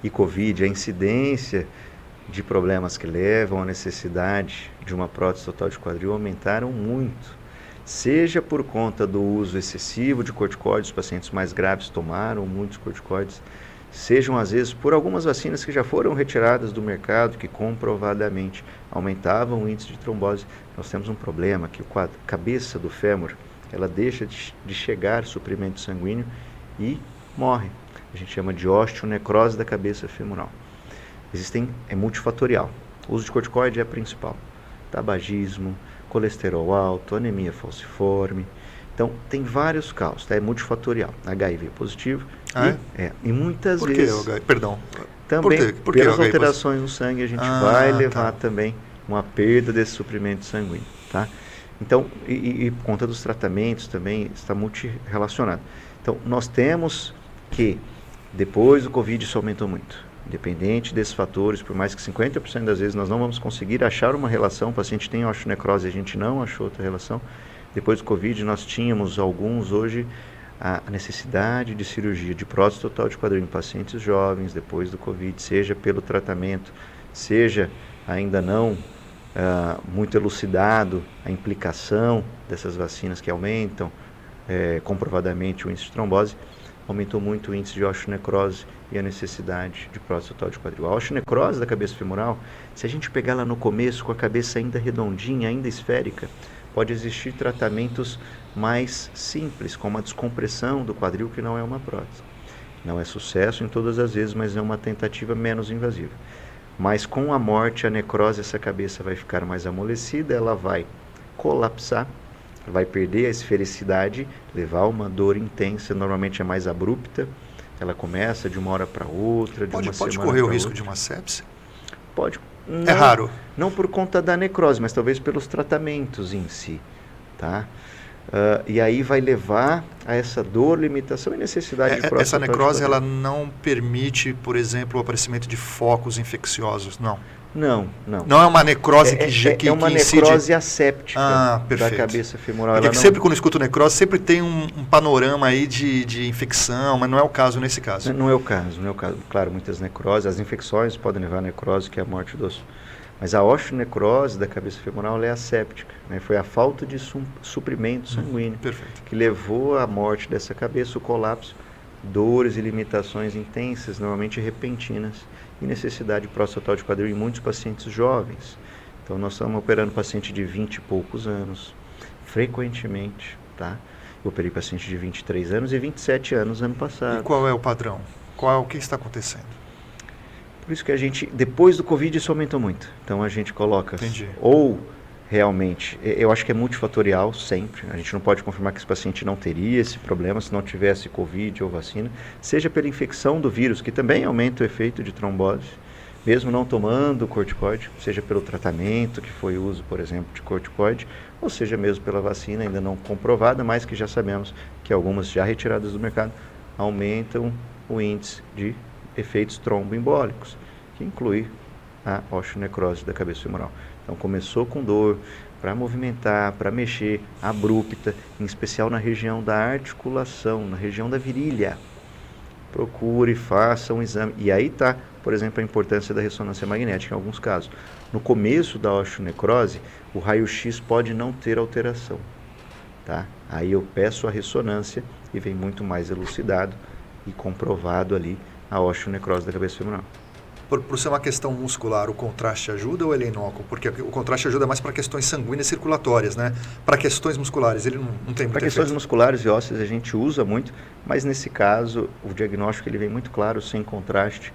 e Covid, a incidência de problemas que levam à necessidade de uma prótese total de quadril aumentaram muito. Seja por conta do uso excessivo de corticoides, os pacientes mais graves tomaram muitos corticoides, sejam às vezes por algumas vacinas que já foram retiradas do mercado, que comprovadamente aumentavam o índice de trombose. Nós temos um problema que a cabeça do fêmur, ela deixa de chegar suprimento sanguíneo e morre. A gente chama de osteonecrose da cabeça femoral. É multifatorial. O uso de corticoide é principal. Tabagismo, colesterol alto, anemia falciforme. Então, tem vários causas, tá? É multifatorial. HIV positivo. E muitas vezes... Por que? Perdão. Também, pelas alterações no sangue, a gente vai levar também uma perda desse suprimento sanguíneo, tá? Então, e por conta dos tratamentos também, está multirrelacionado. Então, nós temos que, depois do Covid, isso aumentou muito. Independente desses fatores, por mais que 50% das vezes nós não vamos conseguir achar uma relação, o paciente tem osteonecrose e a gente não achou outra relação. Depois do Covid, nós tínhamos alguns, hoje, a necessidade de cirurgia de prótese total de quadril em pacientes jovens, depois do Covid, seja pelo tratamento, seja ainda não muito elucidado a implicação dessas vacinas que aumentam comprovadamente o índice de trombose, aumentou muito o índice de osteonecrose e a necessidade de prótese total de quadril. A osteonecrose da cabeça femoral, se a gente pegar lá no começo com a cabeça ainda redondinha, ainda esférica, pode existir tratamentos mais simples, como a descompressão do quadril, que não é uma prótese. Não é sucesso em todas as vezes, mas é uma tentativa menos invasiva. Mas com a morte, a necrose, essa cabeça vai ficar mais amolecida, ela vai colapsar, vai perder a esfericidade, levar uma dor intensa, normalmente é mais abrupta, ela começa de uma hora para outra, de uma semana para outra. Pode correr o risco de uma sepse? Pode. Não, é raro. Não por conta da necrose, mas talvez pelos tratamentos em si, tá? E aí vai levar a essa dor, limitação e necessidade de prótese. Essa necrose, ela não permite, por exemplo, o aparecimento de focos infecciosos, não? Não. Não é uma necrose que é uma necrose asséptica da perfeito. cabeça femoral. Porque sempre quando eu escuto necrose, sempre tem um panorama aí de infecção, mas não é o caso nesse caso. Não é o caso. Claro, muitas necroses, as infecções podem levar a necrose, que é a morte do osso. Mas a osteonecrose da cabeça femoral é asséptica, né? Foi a falta de suprimento sanguíneo que levou à morte dessa cabeça, o colapso, dores e limitações intensas, normalmente repentinas, e necessidade de prótese total de quadril em muitos pacientes jovens. Então nós estamos operando paciente de 20 e poucos anos, frequentemente, tá? Eu operei paciente de 23 anos e 27 anos ano passado. E qual é o padrão? O que está acontecendo? Por isso que a gente, depois do Covid, isso aumentou muito. Então a gente coloca, ou realmente, eu acho que é multifatorial sempre, a gente não pode confirmar que esse paciente não teria esse problema se não tivesse Covid ou vacina, seja pela infecção do vírus, que também aumenta o efeito de trombose, mesmo não tomando corticoide, seja pelo tratamento, que foi o uso, por exemplo, de corticoide, ou seja mesmo pela vacina, ainda não comprovada, mas que já sabemos que algumas já retiradas do mercado aumentam o índice de efeitos tromboembólicos, que inclui a osteonecrose da cabeça femoral. Então começou com dor, para movimentar, para mexer, abrupta, em especial na região da articulação, na região da virilha. Procure, faça um exame. E aí está, por exemplo, a importância da ressonância magnética em alguns casos. No começo da osteonecrose, o raio-x pode não ter alteração, tá? Aí eu peço a ressonância e vem muito mais elucidado e comprovado ali a osteonecrose da cabeça femoral. Por ser uma questão muscular, o contraste ajuda ou ele é inócuo? Porque o contraste ajuda mais para questões sanguíneas circulatórias, né? Para questões musculares, ele não tem muito efeito. Para questões musculares e ósseas a gente usa muito, mas nesse caso o diagnóstico ele vem muito claro, sem contraste,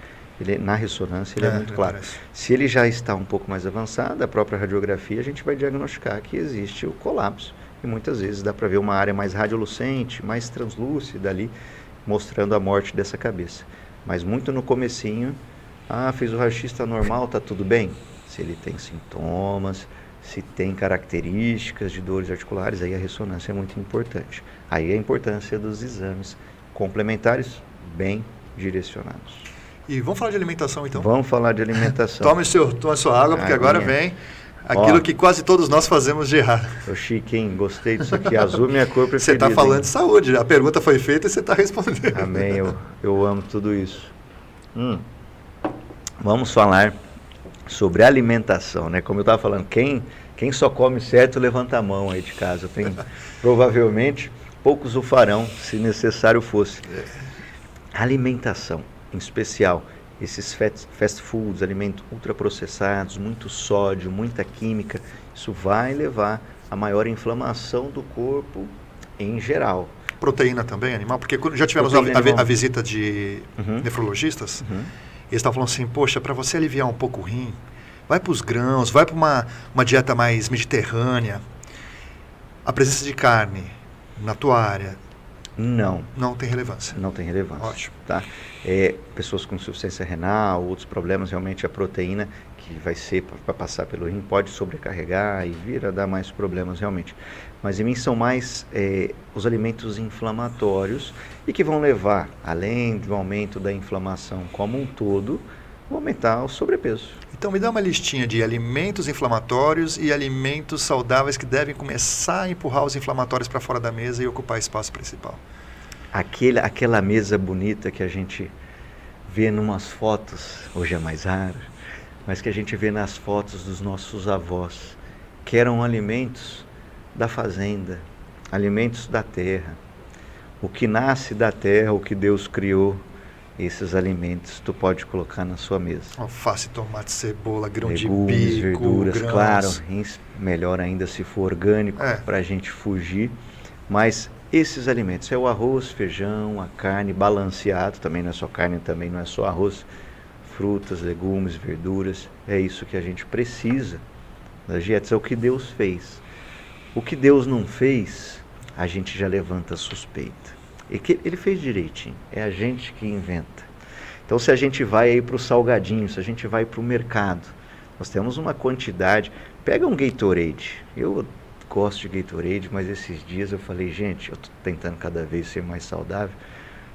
na ressonância ele é muito claro. Parece. Se ele já está um pouco mais avançado, a própria radiografia a gente vai diagnosticar que existe o colapso. E muitas vezes dá para ver uma área mais radiolucente, mais translúcida ali, mostrando a morte dessa cabeça. Mas muito no comecinho, fez o raio-x, está normal, está tudo bem? Se ele tem sintomas, se tem características de dores articulares, aí a ressonância é muito importante. Aí a importância dos exames complementares bem direcionados. E vamos falar de alimentação então? Vamos falar de alimentação. Tome sua água, porque agora vem aquilo que quase todos nós fazemos de errado. Ô Chico, hein? Gostei disso aqui. Azul, minha cor preferida. Você está falando de saúde. A pergunta foi feita e você está respondendo. Amém. Eu amo tudo isso. Vamos falar sobre alimentação, né? Como eu estava falando, quem só come certo, levanta a mão aí de casa. Provavelmente, poucos o farão, se necessário fosse. Alimentação, em especial, esses fast foods, alimentos ultraprocessados, muito sódio, muita química, isso vai levar a maior inflamação do corpo em geral. Proteína também, animal? Porque já tivemos a visita de nefrologistas, eles estavam falando assim, poxa, para você aliviar um pouco o rim, vai para os grãos, vai para uma dieta mais mediterrânea. A presença de carne na tua área não tem relevância. Não tem relevância. Ótimo. Tá? Pessoas com insuficiência renal, outros problemas, realmente a proteína, que vai ser para passar pelo rim, pode sobrecarregar e vir a dar mais problemas realmente. Mas em mim são mais os alimentos inflamatórios e que vão levar, além do aumento da inflamação como um todo, vão aumentar o sobrepeso. Então me dá uma listinha de alimentos inflamatórios e alimentos saudáveis que devem começar a empurrar os inflamatórios para fora da mesa e ocupar espaço principal. Aquela mesa bonita que a gente vê numas fotos, hoje é mais raro, mas que a gente vê nas fotos dos nossos avós, que eram alimentos da fazenda, alimentos da terra. O que nasce da terra, o que Deus criou, esses alimentos tu pode colocar na sua mesa. Alface, tomate, cebola, grão Legumes, de bico, verduras, grãos. claro, melhor ainda se for orgânico, para a gente fugir. Mas esses alimentos, é o arroz, feijão, a carne, balanceado, também não é só carne, também não é só arroz, frutas, legumes, verduras, é isso que a gente precisa das dietas, é o que Deus fez. O que Deus não fez, a gente já levanta suspeita. E que ele fez direitinho, é a gente que inventa. Então se a gente vai aí para o salgadinho, se a gente vai para o mercado, nós temos uma quantidade, pega um Gatorade, eu gosto de Gatorade, mas esses dias eu falei, gente, eu estou tentando cada vez ser mais saudável,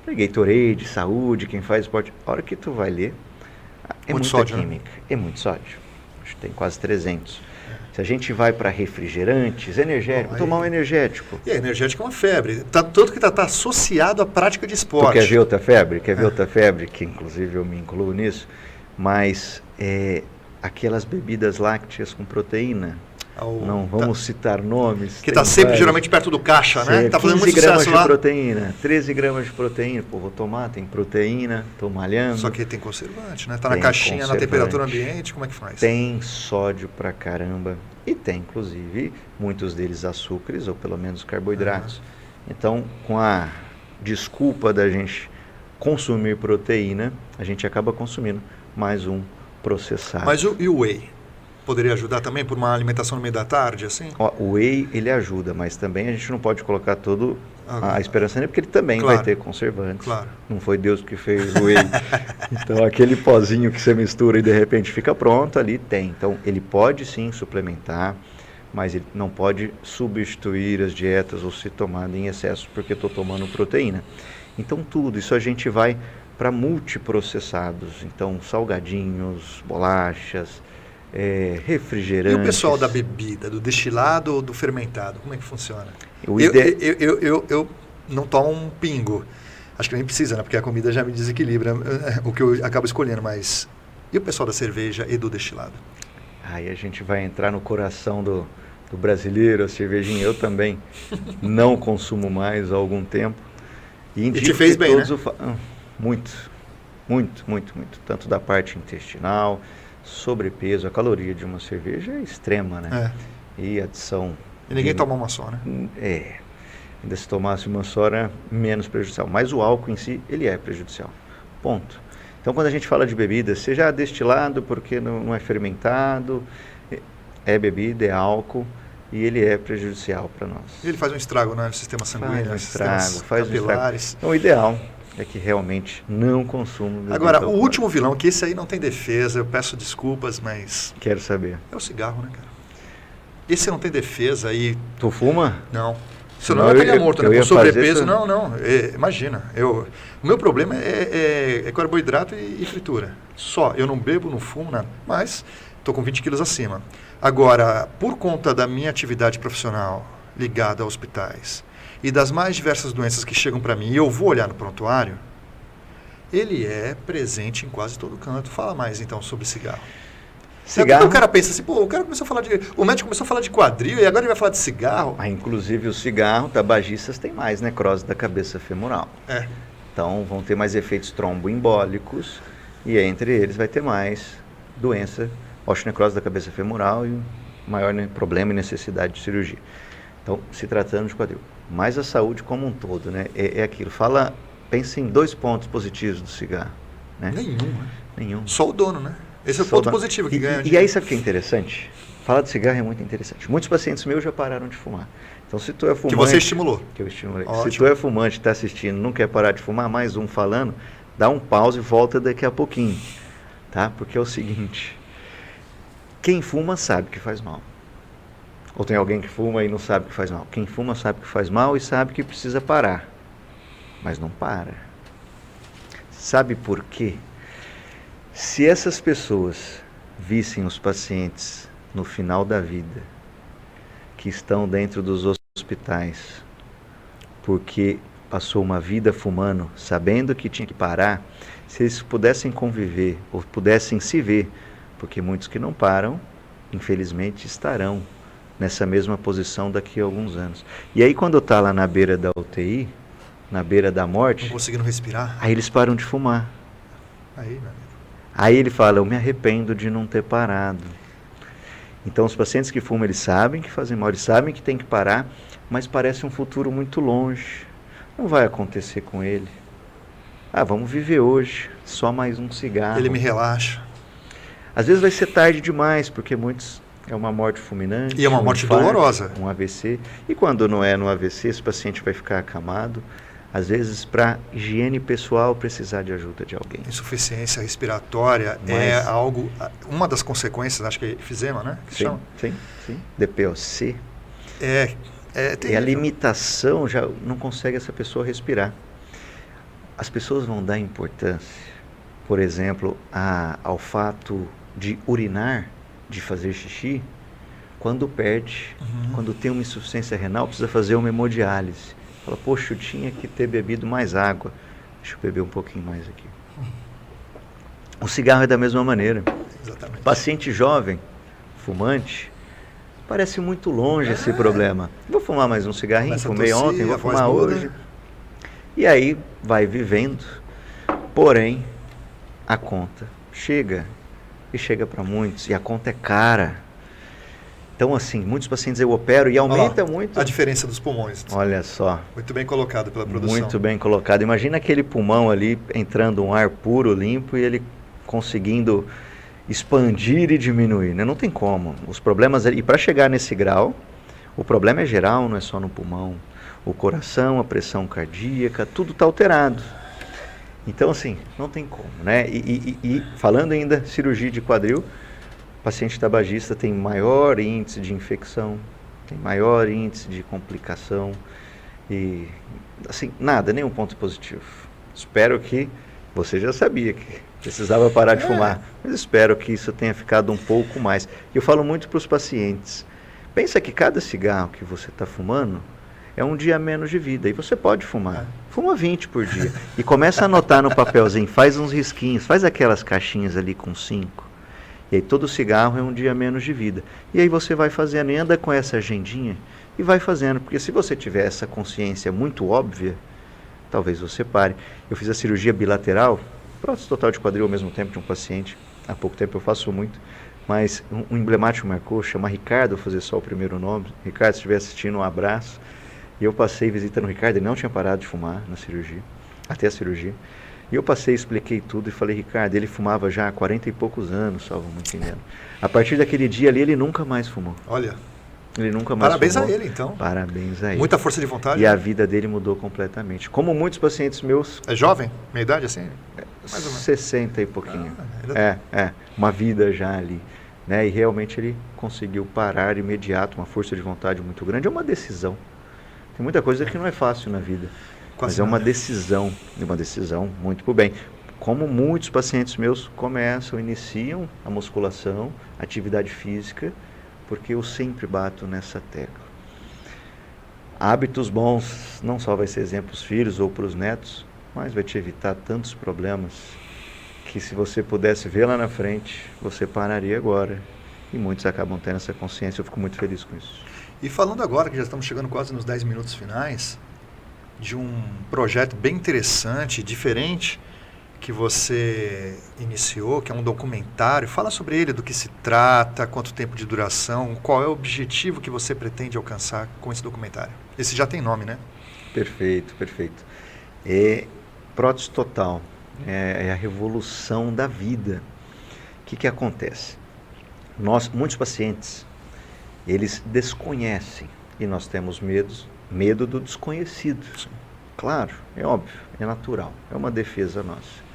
Gatorade, saúde, quem faz esporte, a hora que tu vai ler, é muita sódio, química, né? É muito sódio, acho que tem quase 300. Se a gente vai para refrigerantes, energético, tomar um energético. E energético é uma febre. Tanto que está associado à prática de esporte. Tu quer ver outra febre? Quer ver outra febre? Que inclusive eu me incluo nisso. Mas aquelas bebidas lácteas com proteína. Não vamos citar nomes. Que está sempre geralmente perto do caixa, né? Está fazendo muito 15 gramas sucesso de lá. proteína, 13 gramas de proteína. Pô, vou tomar, tem proteína, estou malhando. Só que tem conservante, né? Está na caixinha, na temperatura ambiente, como é que faz? Tem sódio pra caramba. E tem, inclusive, muitos deles açúcares, ou pelo menos carboidratos. Então, com a desculpa da gente consumir proteína, a gente acaba consumindo mais um processado. Mas e o whey? Poderia ajudar também por uma alimentação no meio da tarde, assim? O whey, ele ajuda, mas também a gente não pode colocar toda a esperança nele, porque ele também vai ter conservantes. Claro. Não foi Deus que fez o whey. Então, aquele pozinho que você mistura e de repente fica pronto, ali tem. Então, ele pode sim suplementar, mas ele não pode substituir as dietas ou ser tomado em excesso, porque estou tomando proteína. Então, tudo isso a gente vai para multiprocessados. Então, salgadinhos, bolachas, refrigerantes. E o pessoal da bebida, do destilado ou do fermentado, como é que funciona? Eu não tomo um pingo. Acho que nem precisa, né? Porque a comida já me desequilibra o que eu acabo escolhendo. Mas e o pessoal da cerveja e do destilado? Aí a gente vai entrar no coração do brasileiro, a cervejinha. Eu também não consumo mais há algum tempo. E te fez bem, né? Muito. Tanto da parte intestinal, sobrepeso, a caloria de uma cerveja é extrema, né? E adição... E ninguém toma uma só, né? Ainda se tomasse uma só era menos prejudicial. Mas o álcool em si, ele é prejudicial. Ponto. Então, quando a gente fala de bebida, seja destilado porque não é fermentado, é bebida, é álcool, e ele é prejudicial para nós. E ele faz um estrago, né, no sistema sanguíneo, faz um estrago. Então, o ideal é que realmente não consuma bebida. Agora, o último vilão, que esse aí não tem defesa, eu peço desculpas, mas... Quero saber. É o cigarro, né, cara? Esse não tem defesa e... Tu fuma? Não. Senão eu estaria morto, né? Com sobrepeso, não. Imagina. O meu problema é carboidrato e fritura. Só. Eu não bebo, não fumo, nada. Mas estou com 20 quilos acima. Agora, por conta da minha atividade profissional ligada a hospitais e das mais diversas doenças que chegam para mim, e eu vou olhar no prontuário, ele é presente em quase todo canto. Fala mais, então, sobre cigarro. Cigarro. O cara pensa assim, o cara começou a falar o médico começou a falar de quadril e agora ele vai falar de cigarro. Inclusive o cigarro, tabagistas tem mais necrose da cabeça femoral. Então vão ter mais efeitos tromboembólicos e entre eles vai ter mais doença, osteonecrose da cabeça femoral e maior problema e necessidade de cirurgia. Então, se tratando de quadril. Mas a saúde como um todo, né? É aquilo. Pensa em 2 pontos positivos do cigarro. Né? Nenhum. Só o dono, né? Esse é o ponto positivo que ganha. E aí, sabe o que é interessante? Falar de cigarro é muito interessante. Muitos pacientes meus já pararam de fumar. Então, se tu é fumante... Que você estimulou. Que eu estimulei. Ótimo. Se tu é fumante, está assistindo, não quer parar de fumar, mais um falando, dá um pause e volta daqui a pouquinho. Tá? Porque é o seguinte, Quem fuma sabe que faz mal. Ou tem alguém que fuma e não sabe que faz mal. Quem fuma sabe que faz mal e sabe que precisa parar. Mas não para. Sabe por quê? Se essas pessoas vissem os pacientes no final da vida, que estão dentro dos hospitais, porque passou uma vida fumando, sabendo que tinha que parar, se eles pudessem conviver, ou pudessem se ver, porque muitos que não param, infelizmente, estarão nessa mesma posição daqui a alguns anos. E aí quando está lá na beira da UTI, na beira da morte, não conseguindo respirar, aí eles param de fumar. Aí, meu amigo. Aí ele fala, eu me arrependo de não ter parado. Então os pacientes que fumam, eles sabem que fazem mal, eles sabem que tem que parar, mas parece um futuro muito longe. Não vai acontecer com ele. Ah, vamos viver hoje, só mais um cigarro. Ele me relaxa. Às vezes vai ser tarde demais, porque muitos... É uma morte fulminante. E é uma morte dolorosa. Um AVC. E quando não é no AVC, esse paciente vai ficar acamado. Às vezes, para higiene pessoal, precisar de ajuda de alguém. Insuficiência respiratória é algo... Uma das consequências, acho que é efizema, né? Que chama? Sim. DPOC. É a limitação, já não consegue essa pessoa respirar. As pessoas vão dar importância, por exemplo, ao fato de urinar, de fazer xixi, quando perde, quando tem uma insuficiência renal, precisa fazer uma hemodiálise. Fala, poxa, eu tinha que ter bebido mais água. Deixa eu beber um pouquinho mais aqui. O cigarro é da mesma maneira. Exatamente. Paciente jovem, fumante, parece muito longe esse problema. Vou fumar mais um cigarrinho, fumei ontem, vou fumar hoje. E aí vai vivendo, porém, a conta chega. E chega para muitos, e a conta é cara. Então, assim, muitos pacientes eu opero e aumenta muito... A diferença dos pulmões. Olha só. Muito bem colocado pela produção. Muito bem colocado. Imagina aquele pulmão ali, entrando um ar puro, limpo, e ele conseguindo expandir e diminuir, né? Não tem como. Os problemas... E para chegar nesse grau, o problema é geral, não é só no pulmão. O coração, a pressão cardíaca, tudo está alterado. Então, assim, não tem como, né? E falando ainda cirurgia de quadril, o paciente tabagista tem maior índice de infecção, tem maior índice de complicação e, assim, nada, nenhum ponto positivo. Espero que você já sabia que precisava parar de fumar, mas espero que isso tenha ficado um pouco mais. Eu falo muito para os pacientes, pensa que cada cigarro que você está fumando é um dia menos de vida. E você pode fumar. Fuma 20 por dia. E começa a anotar no papelzinho. Faz uns risquinhos. Faz aquelas caixinhas ali com 5. E aí todo cigarro é um dia menos de vida. E aí você vai fazendo. E anda com essa agendinha. E vai fazendo. Porque se você tiver essa consciência muito óbvia, talvez você pare. Eu fiz a cirurgia bilateral. Prótese total de quadril ao mesmo tempo de um paciente. Há pouco tempo eu faço muito. Mas um emblemático marcou. Chama Ricardo. Vou fazer só o primeiro nome. Ricardo, se estiver assistindo, um abraço. E eu passei visitando o Ricardo, ele não tinha parado de fumar na cirurgia, até a cirurgia. E eu passei, expliquei tudo e falei, Ricardo, ele fumava já há 40 e poucos anos, salvo muito engano. A partir daquele dia ali, ele nunca mais fumou. Olha. Ele nunca mais Parabéns fumou. a ele, então. Parabéns a ele. Muita força de vontade. E a vida dele mudou completamente. Como muitos pacientes meus... É jovem? Minha idade, assim? Mais ou menos. 60 e pouquinho. Uma vida já ali. Né? E realmente ele conseguiu parar imediato, uma força de vontade muito grande. É uma decisão. Tem muita coisa que não é fácil na vida, mas é uma decisão muito pro bem. Como muitos pacientes meus iniciam a musculação, atividade física, porque eu sempre bato nessa tecla. Hábitos bons não só vai ser exemplo para os filhos ou para os netos, mas vai te evitar tantos problemas que se você pudesse ver lá na frente, você pararia agora. E muitos acabam tendo essa consciência, eu fico muito feliz com isso. E falando agora, que já estamos chegando quase nos 10 minutos finais, de um projeto bem interessante, diferente, que você iniciou, que é um documentário. Fala sobre ele, do que se trata, quanto tempo de duração, qual é o objetivo que você pretende alcançar com esse documentário. Esse já tem nome, né? Perfeito. É prótese total, é a revolução da vida. O que acontece? Muitos pacientes, eles desconhecem e nós temos medo do desconhecido. Claro, é óbvio, é natural, é uma defesa nossa.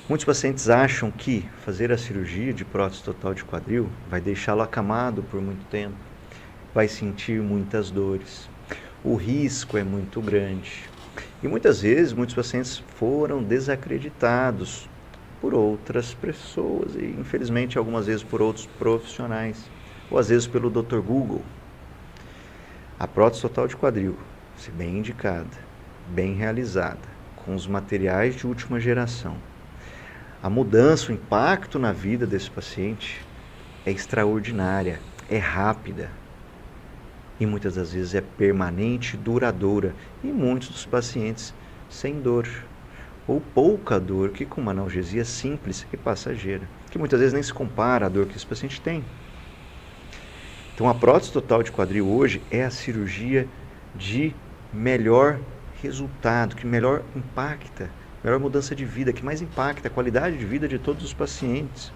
Muitos pacientes acham que fazer a cirurgia de prótese total de quadril vai deixá-lo acamado por muito tempo, vai sentir muitas dores, o risco é muito grande. E muitas vezes, muitos pacientes foram desacreditados por outras pessoas e, infelizmente, algumas vezes por outros profissionais, ou às vezes pelo Dr. Google. A prótese total de quadril, se bem indicada, bem realizada, com os materiais de última geração, a mudança, o impacto na vida desse paciente é extraordinária, é rápida e muitas das vezes é permanente, duradoura e muitos dos pacientes sem dor ou pouca dor, que com uma analgesia simples e passageira, que muitas vezes nem se compara à dor que esse paciente tem. Então a prótese total de quadril hoje é a cirurgia de melhor resultado, que melhor impacta, melhor mudança de vida, que mais impacta a qualidade de vida de todos os pacientes.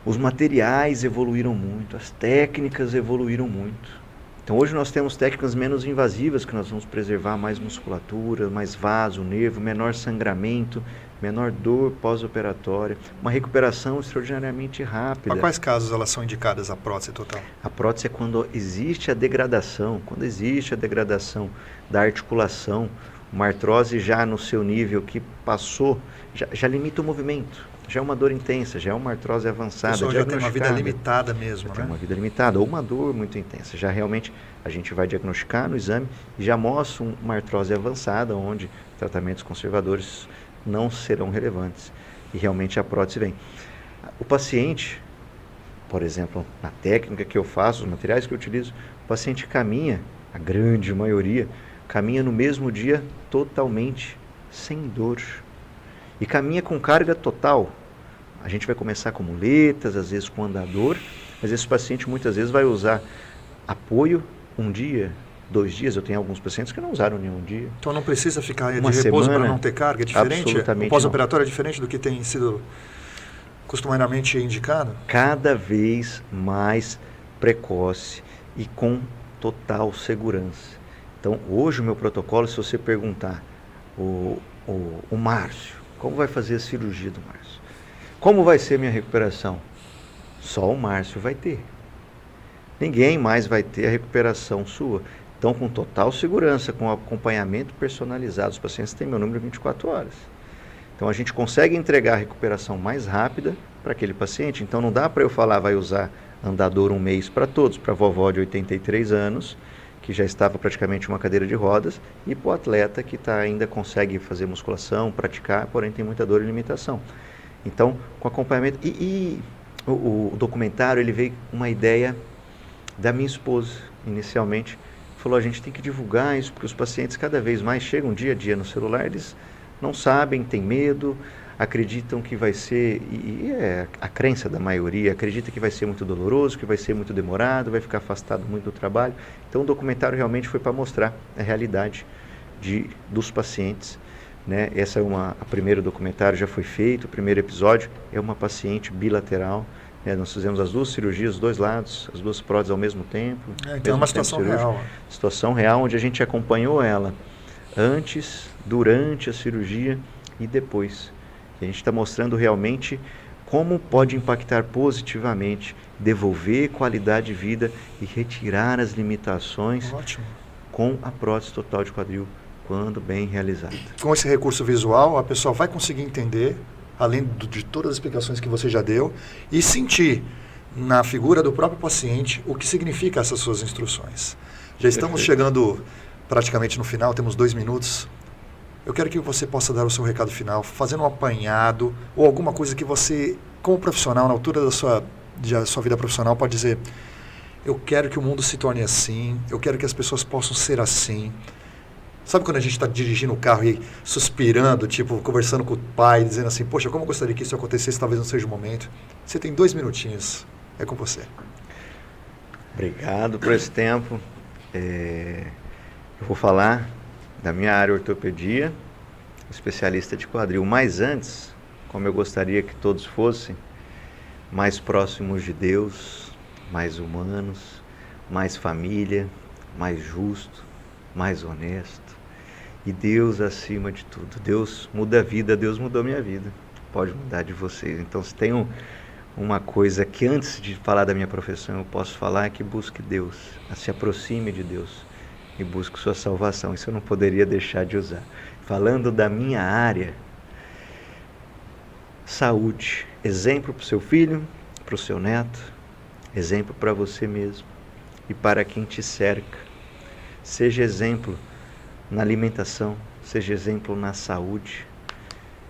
Os materiais evoluíram muito, as técnicas evoluíram muito. Então hoje nós temos técnicas menos invasivas, que nós vamos preservar mais musculatura, mais vaso, nervo, menor sangramento, menor dor pós-operatória, uma recuperação extraordinariamente rápida. Para quais casos elas são indicadas a prótese total? A prótese é quando existe a degradação, da articulação, uma artrose já no seu nível que passou, já limita o movimento, já é uma dor intensa, já é uma artrose avançada. A pessoa já tem uma vida limitada mesmo, né? Tem uma vida limitada ou uma dor muito intensa. Já realmente a gente vai diagnosticar no exame e já mostra uma artrose avançada, onde tratamentos conservadores não serão relevantes e realmente a prótese vem. O paciente, por exemplo, na técnica que eu faço, os materiais que eu utilizo, o paciente caminha, a grande maioria, caminha no mesmo dia totalmente sem dor e caminha com carga total. A gente vai começar com muletas, às vezes com andador, mas esse paciente muitas vezes vai usar apoio um dia, 2 dias. Eu tenho alguns pacientes que não usaram nenhum dia. Então não precisa ficar de repouso para não ter carga? É diferente? Absolutamente. O pós-operatório é diferente do que tem sido costumeiramente indicado? Cada vez mais precoce e com total segurança. Então, hoje o meu protocolo, se você perguntar o Márcio, como vai fazer a cirurgia do Márcio? Como vai ser minha recuperação? Só o Márcio vai ter. Ninguém mais vai ter a recuperação sua. Então, com total segurança, com acompanhamento personalizado, os pacientes têm meu número 24 horas. Então, a gente consegue entregar a recuperação mais rápida para aquele paciente. Então, não dá para eu falar, vai usar andador 1 mês para todos, para a vovó de 83 anos, que já estava praticamente uma cadeira de rodas, e para o atleta que ainda consegue fazer musculação, praticar, porém tem muita dor e limitação. Então, com acompanhamento... O documentário, ele veio com uma ideia da minha esposa, inicialmente. Falou, a gente tem que divulgar isso, porque os pacientes cada vez mais chegam dia a dia no celular, eles não sabem, têm medo, acreditam que vai ser, e é a crença da maioria, acredita que vai ser muito doloroso, que vai ser muito demorado, vai ficar afastado muito do trabalho. Então o documentário realmente foi para mostrar a realidade dos pacientes, né? Essa é o primeiro documentário, já foi feito, o primeiro episódio é uma paciente bilateral, né? Nós fizemos as 2 cirurgias, os 2 lados, as 2 próteses ao mesmo tempo. Então é uma situação real. Situação real, onde a gente acompanhou ela antes, durante a cirurgia e depois. A gente está mostrando realmente como pode impactar positivamente, devolver qualidade de vida e retirar as limitações. Ótimo. Com a prótese total de quadril, quando bem realizada. Com esse recurso visual, a pessoa vai conseguir entender, além de todas as explicações que você já deu, e sentir na figura do próprio paciente o que significa essas suas instruções. Já estamos chegando praticamente no final, temos 2 minutos. Eu quero que você possa dar o seu recado final, fazendo um apanhado ou alguma coisa que você, como profissional, na altura da sua vida profissional, pode dizer: eu quero que o mundo se torne assim, eu quero que as pessoas possam ser assim. Sabe quando a gente está dirigindo o carro e suspirando, tipo, conversando com o pai, dizendo assim, poxa, como eu gostaria que isso acontecesse, talvez não seja o momento. Você tem 2 minutinhos, é com você. Obrigado por esse tempo. Eu vou falar da minha área ortopedia, especialista de quadril. Mas antes, como eu gostaria que todos fossem mais próximos de Deus, mais humanos, mais família, mais justo, mais honesto. E Deus acima de tudo. Deus muda a vida, Deus mudou minha vida. pode mudar de vocês. Então, se tem uma coisa que antes de falar da minha profissão eu posso falar, é que busque Deus, se aproxime de Deus e busque sua salvação. Isso eu não poderia deixar de usar. Falando da minha área, saúde, exemplo para o seu filho, para o seu neto, exemplo para você mesmo e para quem te cerca. Seja exemplo na alimentação, seja exemplo na saúde,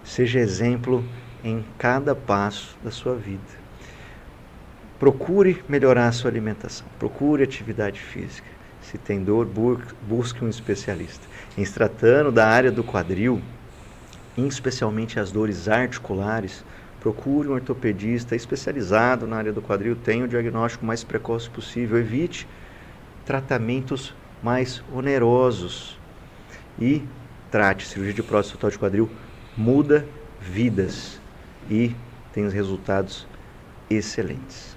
seja exemplo em cada passo da sua vida. Procure melhorar a sua alimentação, procure atividade física. Se tem dor, busque um especialista. Em se tratando da área do quadril, especialmente as dores articulares, procure um ortopedista especializado na área do quadril, tenha o diagnóstico mais precoce possível, evite tratamentos mais onerosos e trate. Cirurgia de prótese total de quadril muda vidas e tem os resultados excelentes.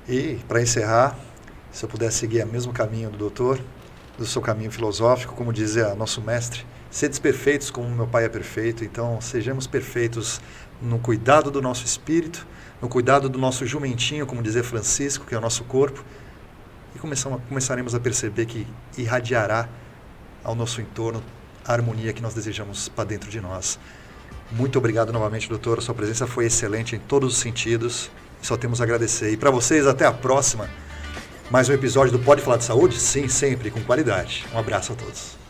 E, para encerrar, se eu pudesse seguir o mesmo caminho do doutor, do seu caminho filosófico, como dizia nosso mestre, sedes perfeitos como meu Pai é perfeito. Então, sejamos perfeitos no cuidado do nosso espírito, no cuidado do nosso jumentinho, como dizia Francisco, que é o nosso corpo, e começaremos a perceber que irradiará ao nosso entorno a harmonia que nós desejamos para dentro de nós. Muito obrigado novamente, doutor. A sua presença foi excelente em todos os sentidos. Só temos a agradecer. E para vocês, até a próxima. Mais um episódio do Pode Falar de Saúde? Sim, sempre, com qualidade. Um abraço a todos.